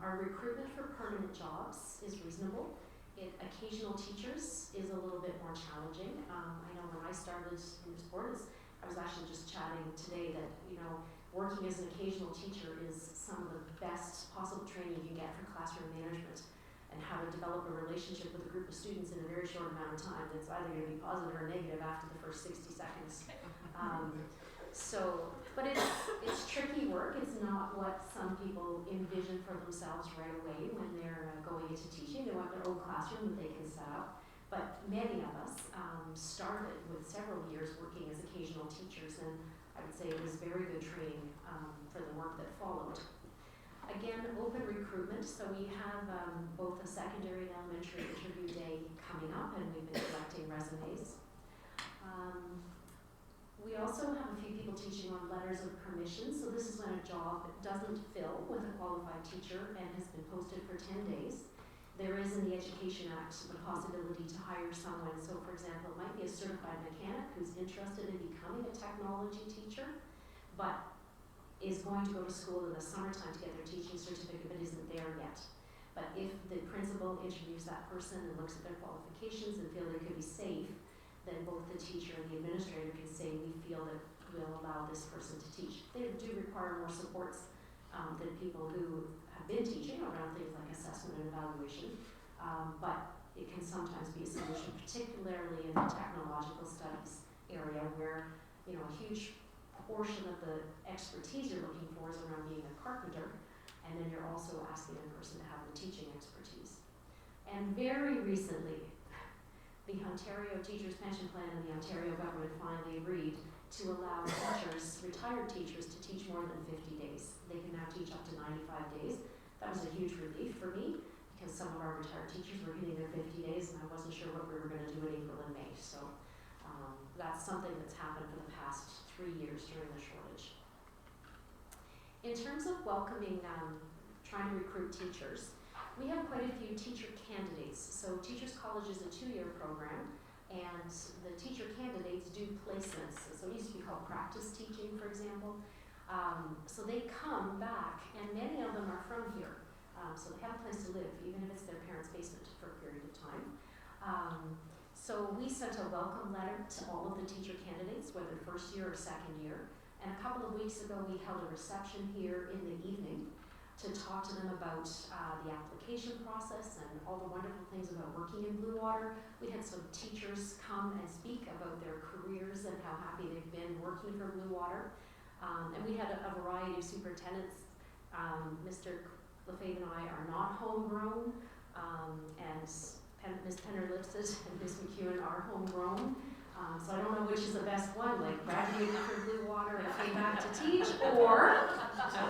our recruitment for permanent jobs is reasonable. Occasional teachers is a little bit more challenging. I know when I started in this board, I was actually just chatting today that, working as an occasional teacher is some of the best possible training you can get for classroom management, and how to develop a relationship with a group of students in a very short amount of time that's either going to be positive or negative after the first 60 seconds. But it's tricky work. It's not what some people envision for themselves right away when they're going into teaching. They want their own classroom that they can set up. But many of us started with several years working as occasional teachers, and I would say it was very good training for the work that followed. Again, open recruitment. So we have both a secondary and elementary interview day coming up, and we've been collecting resumes. We also have a few people teaching on letters of permission. So this is when a job doesn't fill with a qualified teacher and has been posted for 10 days. There is in the Education Act the possibility to hire someone. So for example, it might be a certified mechanic who's interested in becoming a technology teacher, but is going to go to school in the summertime to get their teaching certificate but isn't there yet. But if the principal interviews that person and looks at their qualifications and feel they could be safe, then both the teacher and the administrator can say, we feel that we'll allow this person to teach. They do require more supports than people who have been teaching around things like assessment and evaluation, but it can sometimes be a solution, particularly in the technological studies area where, a huge portion of the expertise you're looking for is around being a carpenter, and then you're also asking a person to have the teaching expertise. And very recently, the Ontario Teachers Pension Plan and the Ontario government finally agreed to allow teachers, retired teachers, to teach more than 50 days. They can now teach up to 95 days. That was a huge relief for me, because some of our retired teachers were hitting their 50 days, and I wasn't sure what we were going to do in April and May. So that's something that's happened for the past 3 years during the shortage. In terms of welcoming, trying to recruit teachers, we have quite a few teacher candidates. So Teachers College is a 2-year program, and the teacher candidates do placements. So it used to be called practice teaching, for example. So they come back, and many of them are from here. So they have a place to live, even if it's their parents' basement for a period of time. So we sent a welcome letter to all of the teacher candidates, whether first year or second year. And a couple of weeks ago, we held a reception here in the evening to talk to them about the application process and all the wonderful things about working in Blue Water. We had some teachers come and speak about their careers and how happy they've been working for Blue Water. And we had a variety of superintendents. Mr. Lefebvre and I are not homegrown, and Ms. Penner-Lipset and Ms. McEwen are homegrown. So I don't know which is the best one, like graduated from Blue Water and came back to teach, or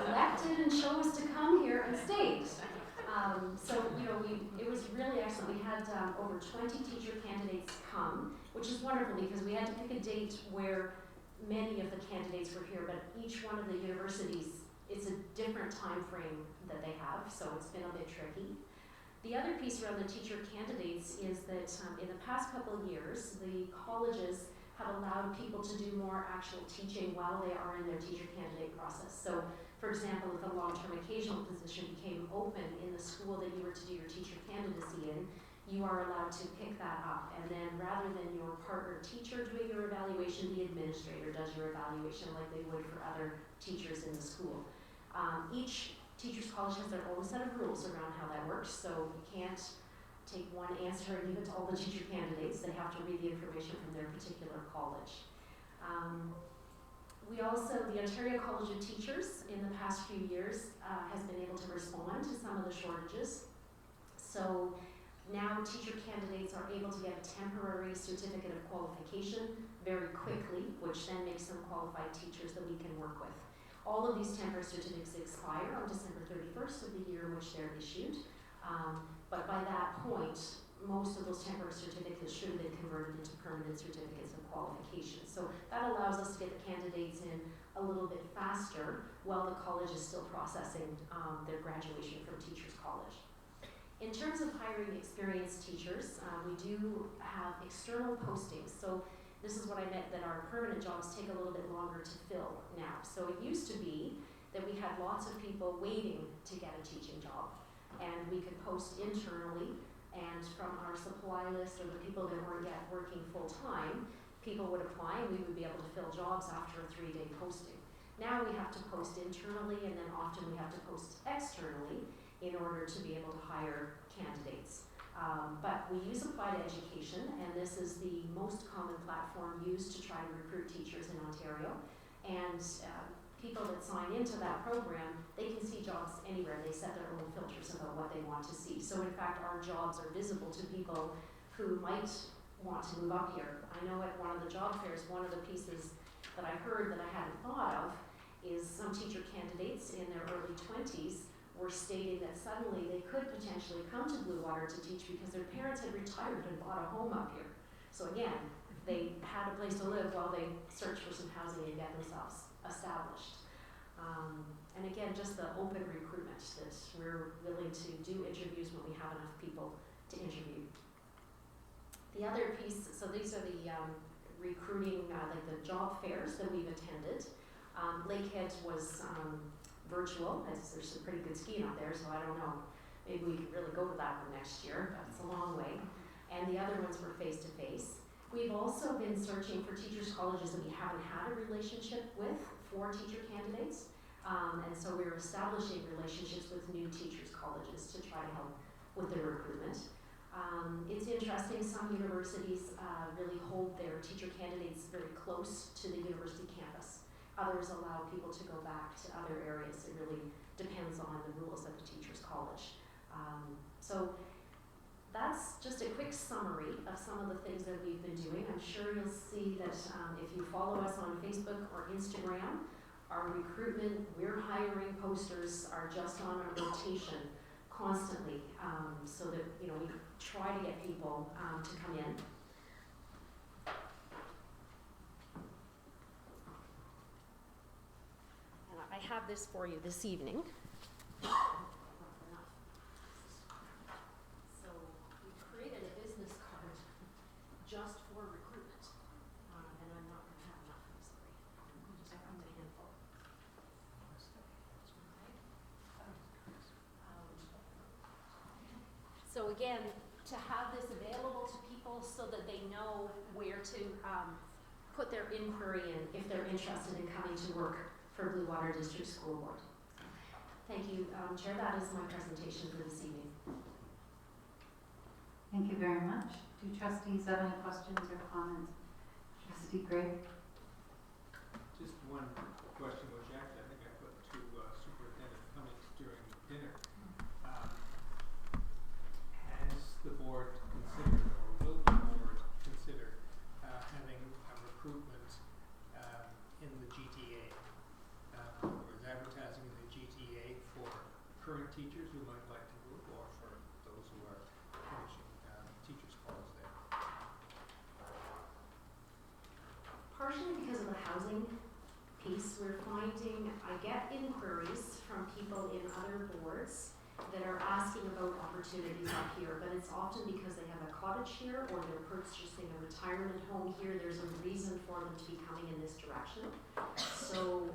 elected and chose to come here and stayed. It was really excellent. We had over 20 teacher candidates come, which is wonderful because we had to pick a date where many of the candidates were here, but each one of the universities it's a different time frame that they have, so it's been a bit tricky. The other piece around the teacher candidates is that in the past couple of years, the colleges have allowed people to do more actual teaching while they are in their teacher candidate process. So, for example, if a long-term occasional position became open in the school that you were to do your teacher candidacy in, you are allowed to pick that up. And then rather than your partner teacher doing your evaluation, the administrator does your evaluation like they would for other teachers in the school. Each teacher's college has their own set of rules around how that works, so you can't take one answer and give it to all the teacher candidates. They have to read the information from their particular college. The Ontario College of Teachers in the past few years has been able to respond to some of the shortages. So now teacher candidates are able to get a temporary certificate of qualification very quickly, which then makes them qualified teachers that we can work with. All of these temporary certificates expire on December 31st of the year in which they're issued. But by that point, most of those temporary certificates should have been converted into permanent certificates of qualification. So that allows us to get the candidates in a little bit faster while the college is still processing their graduation from Teachers College. In terms of hiring experienced teachers, we do have external postings. So this is what I meant, that our permanent jobs take a little bit longer to fill now. So it used to be that we had lots of people waiting to get a teaching job, and we could post internally, and from our supply list or the people that weren't yet working full-time, people would apply and we would be able to fill jobs after a 3-day posting. Now we have to post internally, and then often we have to post externally in order to be able to hire candidates. But we use Applied Education, and this is the most common platform used to try to recruit teachers in Ontario. And people that sign into that program, they can see jobs anywhere. They set their own filters about what they want to see. So in fact, our jobs are visible to people who might want to move up here. I know at one of the job fairs, one of the pieces that I heard that I hadn't thought of is some teacher candidates in their early 20s were stating that suddenly they could potentially come to Blue Water to teach because their parents had retired and bought a home up here. So again, they had a place to live while they searched for some housing and get themselves established. And again, just the open recruitment, that we're willing to do interviews when we have enough people to interview. The other piece, so these are the recruiting, like the job fairs that we've attended. Lakehead was virtual, as there's some pretty good skiing up there, so I don't know. Maybe we could really go to that one next year, but it's a long way. And the other ones were face-to-face. We've also been searching for teachers' colleges that we haven't had a relationship with for teacher candidates. And so we're establishing relationships with new teachers' colleges to try to help with their recruitment. It's interesting, some universities really hold their teacher candidates very close to the university campus. Others allow people to go back to other areas. It really depends on the rules of the teacher's college. So that's just a quick summary of some of the things that we've been doing. I'm sure you'll see that if you follow us on Facebook or Instagram, our recruitment, we're hiring posters are just on a rotation constantly, so that we try to get people to come in. And I have this for you this evening. So we created a business card just for recruitment, and I'm not going to have enough. I'm sorry. I just found a handful. So again, to have this available to people so that they know where to put their inquiry in if they're interested in coming to work for Blue Water District School Board. Thank you, Chair. That is my presentation for this evening. Thank you very much. Do trustees have any questions or comments? Trustee Gray? Just one question, which actually I think I put to Superintendent Cummings during dinner. Has the board considered, or will the board consider, having a recruitment in the GTA, or is advertising in the GTA for current teachers who might like to move, or for those who are finishing teachers' calls there? Partially because of the housing piece, we're finding opportunities up here, but it's often because they have a cottage here or they're purchasing a retirement home here. There's a reason for them to be coming in this direction. So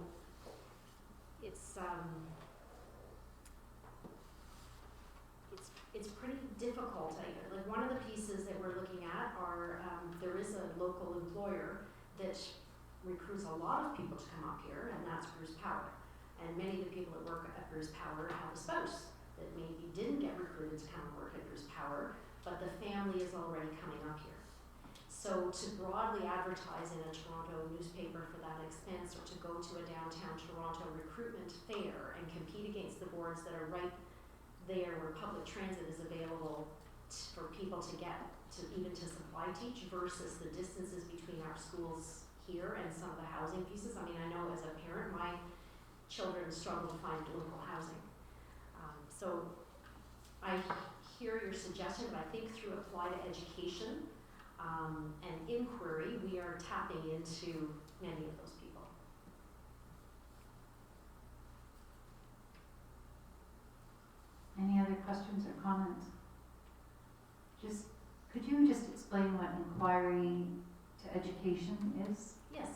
it's pretty difficult. Like one of the pieces that we're looking at are, there is a local employer that recruits a lot of people to come up here, and that's Bruce Power. And many of the people that work at Bruce Power have a spouse that maybe didn't get recruited to come and work at Bruce Power, but the family is already coming up here. So to broadly advertise in a Toronto newspaper for that expense, or to go to a downtown Toronto recruitment fair and compete against the boards that are right there where public transit is available for people to get to, even to supply teach, versus the distances between our schools here and some of the housing pieces. I mean, I know as a parent, my children struggle to find local housing. So I hear your suggestion, but I think through applied education and inquiry, we are tapping into many of those people. Any other questions or comments? Could you just explain what inquiry to education is? Yes,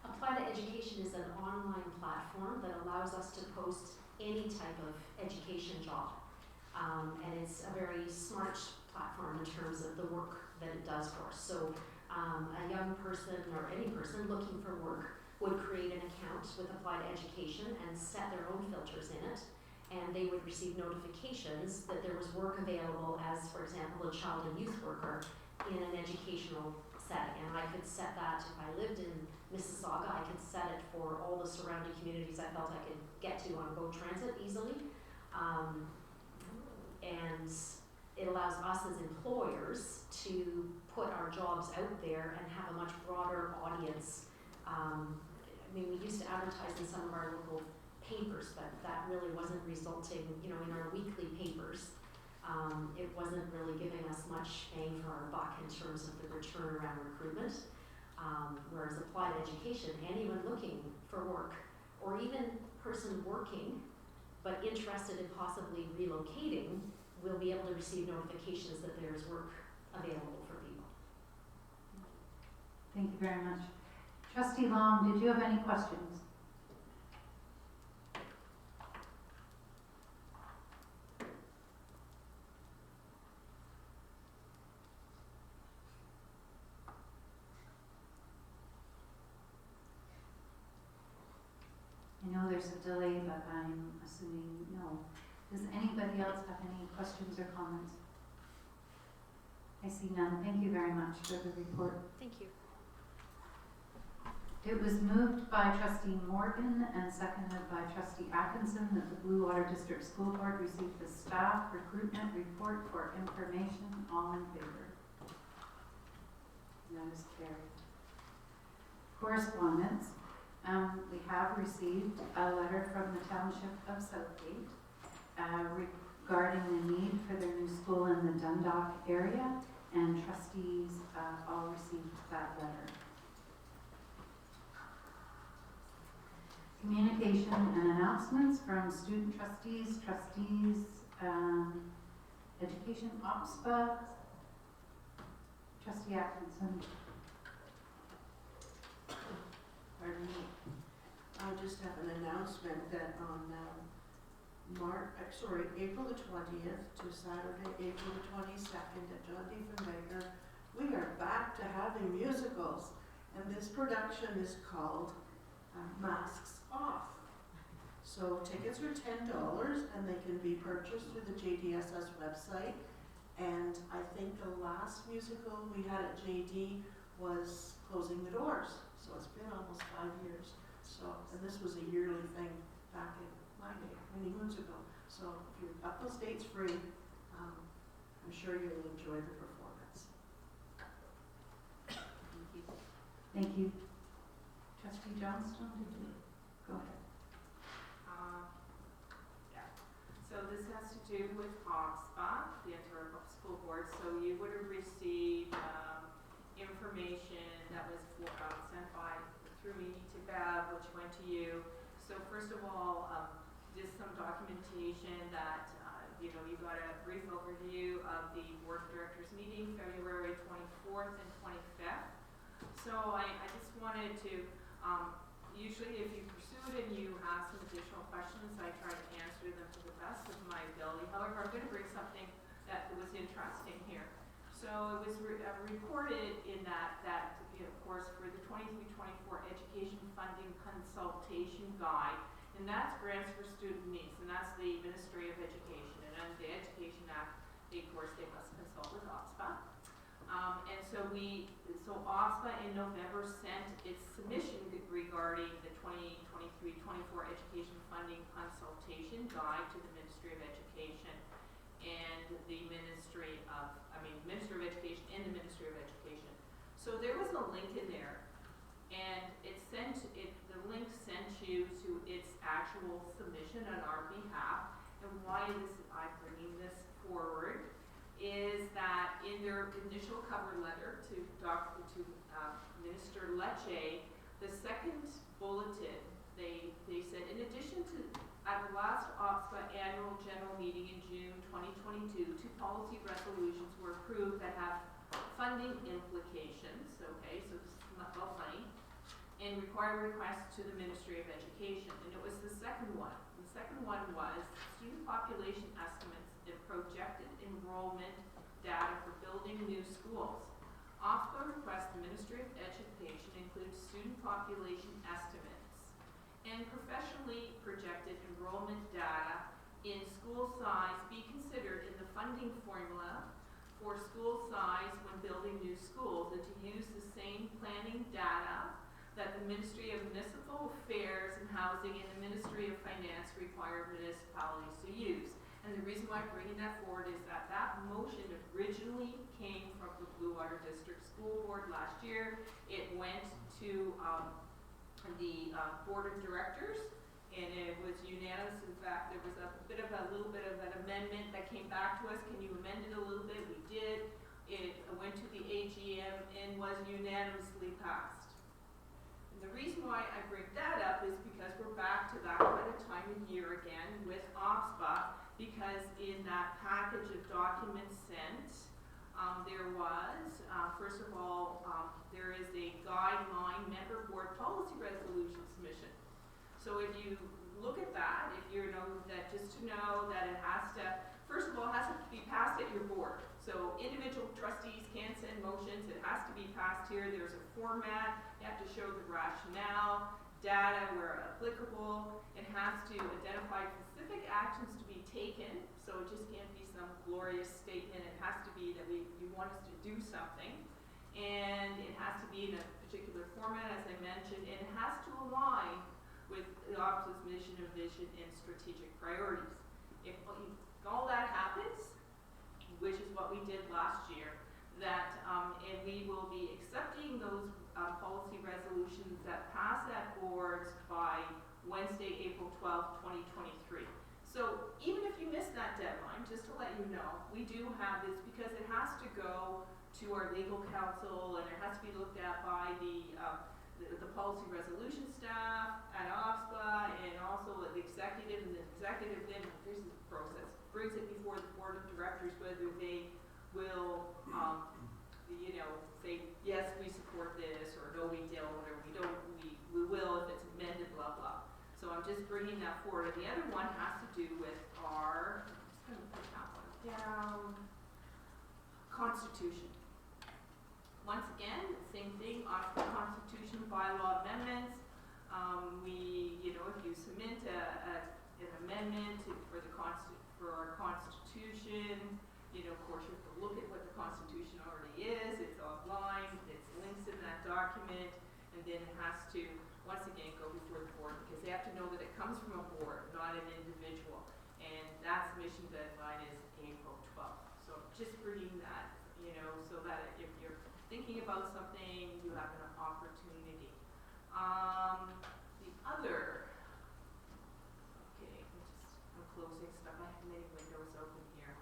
Applied Education is an online platform that allows us to post any type of education job. And it's a very smart platform in terms of the work that it does for us. So a young person or any person looking for work would create an account with Applied Education and set their own filters in it. And they would receive notifications that there was work available as, for example, a child and youth worker in an educational setting. And I could set that, if I lived in Mississauga, I could set it for all the surrounding communities I felt I could get to on GO Transit easily. And it allows us as employers to put our jobs out there and have a much broader audience. I mean, we used to advertise in some of our local papers, but that really wasn't resulting, in our weekly papers. It wasn't really giving us much bang for our buck in terms of the return around recruitment. Whereas Applied Education, anyone looking for work, or even person working but interested in possibly relocating, will be able to receive notifications that there is work available for people. Thank you very much. Trustee Long, did you have any questions? I know there's a delay, but I'm assuming no. Does anybody else have any questions or comments? I see none. Thank you very much for the report. Thank you. It was moved by Trustee Morgan and seconded by Trustee Atkinson that the Blue Water District School Board receive the staff recruitment report for information. All in favor? That is carried. Correspondence. We have received a letter from the Township of Southgate regarding the need for their new school in the Dundalk area, and trustees all received that letter. Communication and announcements from student trustees, education OPSPA. Trustee Atkinson. Pardon me. I just have an announcement that on April the 20th to Saturday, April the 22nd at John Diefenbaker, we are back to having musicals, and this production is called Masks Off. So tickets are $10 and they can be purchased through the JDSS website. And I think the last musical we had at JD was Closing the Doors. So it's been almost 5 years. So, and this was a yearly thing back in my day, many moons ago. So if you've got those dates free, I'm sure you'll enjoy the performance. Thank you. Thank you. Trustee Johnston, did you go ahead? Yeah. So this has to do with OPSPA, the Ontario School Board. So you would have received information that was sent through me to Bev, which went to you. So first of all, just some documentation that you got a brief overview of the Board of Directors meeting, February 24th and 25th. So I just wanted to, usually if you pursue it and you have some additional questions, I try to answer them to the best of my ability. However, I'm going to bring something that was interesting here. So it was reported in that of course, for the 23-24 Education Funding Consultation Guide, and that's grants for student needs, and that's the Ministry of Education. And under the Education Act, of course, they must consult with OSPA. And so OSPA in November sent its submission regarding the 2023-24 Education Funding Consultation Guide to the Ministry of Education and the Ministry of Education and the Ministry of Education. So there was a link in there, and the link sent you to its actual submission on our behalf. And why I'm bringing this forward is that in their initial cover letter to Minister Lecce, the second bulletin, they said, in addition to at the last OSPA annual general meeting in June 2022, 2 policy resolutions were approved that have funding implications, okay, so this is not about money, and require requests to the Ministry of Education. And it was the second one. The second one was student population estimates and projected enrollment data for building new schools. OSPA requests the Ministry of Education include student population estimates and professionally projected enrollment data in school size be considered in the funding formula for school size when building new schools, and to use the same planning data that the Ministry of Municipal Affairs and Housing and the Ministry of Finance require municipalities to use. And the reason why I'm bringing that forward is that motion originally came from the Blue Water District School Board last year. It went to the Board of Directors, and it was unanimous. In fact, there was a little bit of an amendment that came back to us. Can you amend it a little bit? We did. It went to the AGM and was unanimously passed. And the reason why I bring that up is because we're back to that kind of time of year again with OSPA, because in that package of documents sent, there was, first of all, there is a guideline member board policy resolution submission. So if you look at that, if you know that, just to know that it has to, first of all, it has to be passed at your board. So individual trustees can send motions. It has to be passed here. There's a format. You have to show the rationale, data where applicable. It has to identify specific actions to be taken. So it just can't be some glorious statement. It has to be that you want us to do something. And it has to be in a particular format, as I mentioned, and it has to align with the office's mission and vision and strategic priorities. If all that happens, which is what we did last year, and we will be accepting those policy resolutions that pass at boards by Wednesday, April 12th, 2023. So even if you miss that deadline, just to let you know, we do have this because it has to go to our legal counsel and it has to be looked at by the policy resolution staff at OSPA and also the executive, and the executive then, here's the process, brings it before the board of directors, whether they will, say, yes, we support this, or no, we don't, or we don't, we will if it's amended, blah, blah. So I'm just bringing that forward. And the other one has to do with our, I'm just going to put that one down, Constitution. Once again, same thing, OSPA Constitution bylaw amendments. If you submit an amendment for our Constitution, of course you have to look at what the Constitution already is. It's online, it's links in that document, and then it has to, once again, go before the board because they have to know that it comes from a board, not an individual. And that submission deadline is April 12th. So just bringing that, so that if you're thinking about something, you have an opportunity. The other, I'm closing stuff, I have many windows open here,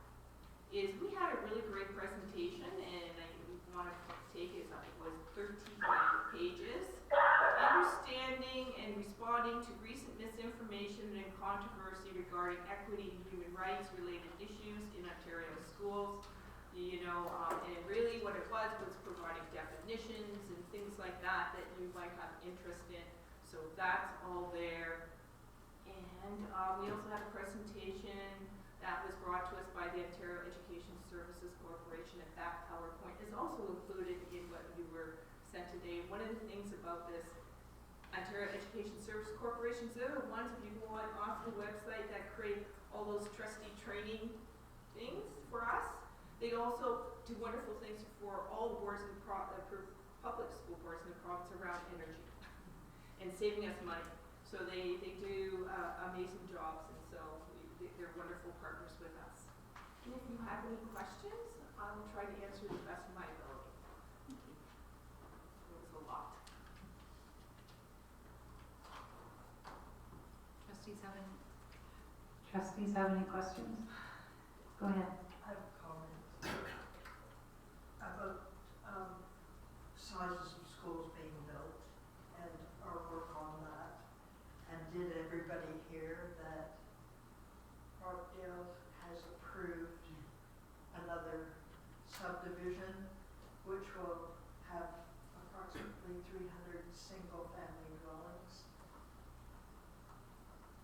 is we had a really great presentation, and I want to take it, it was 13 pages, understanding and responding to recent misinformation and controversy regarding equity and human rights related issues in competitions and things like that that you might have interest in. So that's all there. And we also had a presentation that was brought to us by the Ontario Education Services Corporation, and that PowerPoint is also included in what you were sent today. One of the things about this Ontario Education Services Corporation, they're the ones, if you go on off the website, that create all those trustee training things for us. They also do wonderful things for all boards and public school boards in the province around energy and saving us money. So they do amazing jobs, and so they're wonderful partners with us. And if you have any questions, I will try to answer the best of my ability. It was a lot. Trustees have any questions? Go ahead. I have a comment about sizes of schools being built and our work on that. And did everybody hear that Rockdale has approved another subdivision which will have approximately 300 single-family dwellings,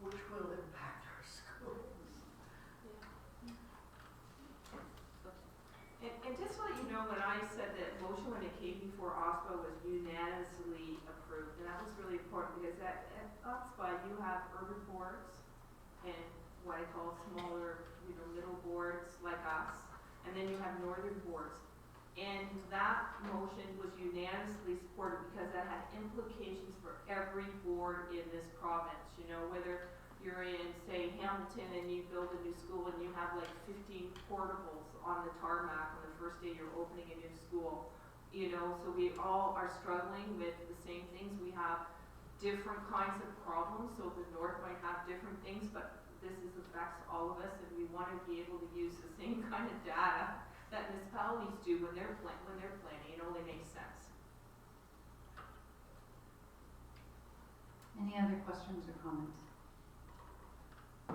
which will impact our schools? And just to let you know, when I said that motion when it came before OSPA was unanimously approved, and that was really important because at OSPA you have urban boards and what I call smaller, middle boards like us, and then you have northern boards. And that motion was unanimously supported because that had implications for every board in this province. Whether you're in, say, Hamilton and you build a new school and you have like 15 portables on the tarmac on the first day you're opening a new school. So we all are struggling with the same things. We have different kinds of problems. So the north might have different things, but this affects all of us, and we want to be able to use the same kind of data that municipalities do when they're planning. It only makes sense. Any other questions or comments?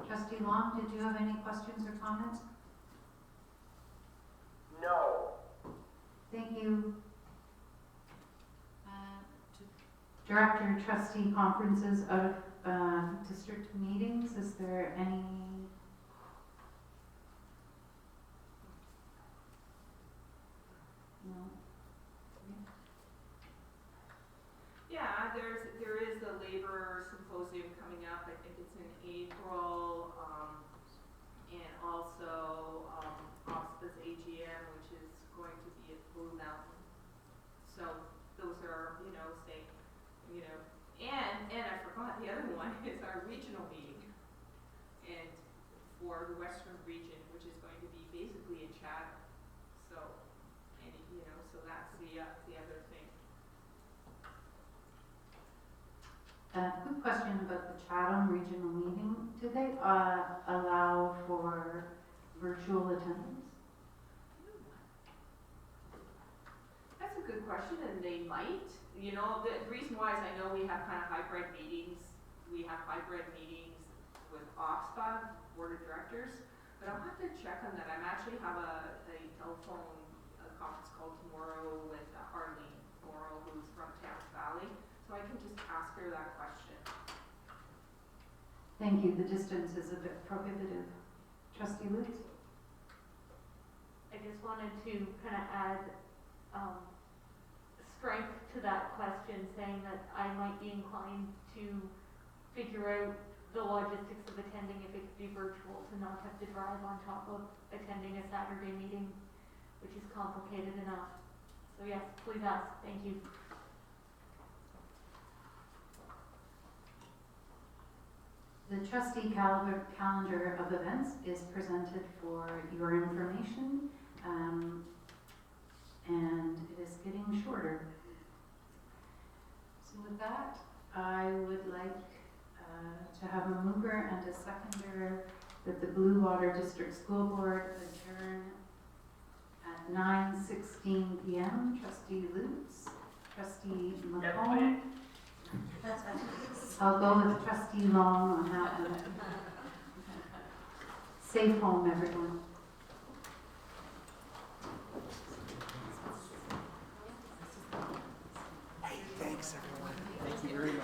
Trustee Long, did you have any questions or comments? No. Thank you. Director Trustee Conferences of district meetings, is there any? No. Yeah, there is the labor symposium coming up. I think it's in April, and also OSPA's AGM, which is going to be at Blue Mountain. So those are, and I forgot the other one is our regional meeting, and for the Western region, which is going to be basically in Chatham. So, and so that's the other thing. Quick question about the Chatham regional meeting. Do they allow for virtual attendance? That's a good question, and they might. The reason why is I know we have kind of hybrid meetings. We have hybrid meetings with OSPA, Board of Directors, but I'll have to check on that. I actually have a telephone conference call tomorrow with Arlene Morrow, who's from Thames Valley, so I can just ask her that question. Thank you. The distance is a bit prohibitive. Trustee Lutz? I just wanted to kind of add strength to that question, saying that I might be inclined to figure out the logistics of attending if it could be virtual, to not have to drive on top of attending a Saturday meeting, which is complicated enough. So yes, please ask. Thank you. The trustee calendar of events is presented for your information, and it is getting shorter. So with that, I would like to have a mover and a seconder that the Blue Water District School Board adjourn at 9:16 p.m. Trustee Lutz, Trustee McComb. I'll go with Trustee Long on that one. Safe home, everyone. Gary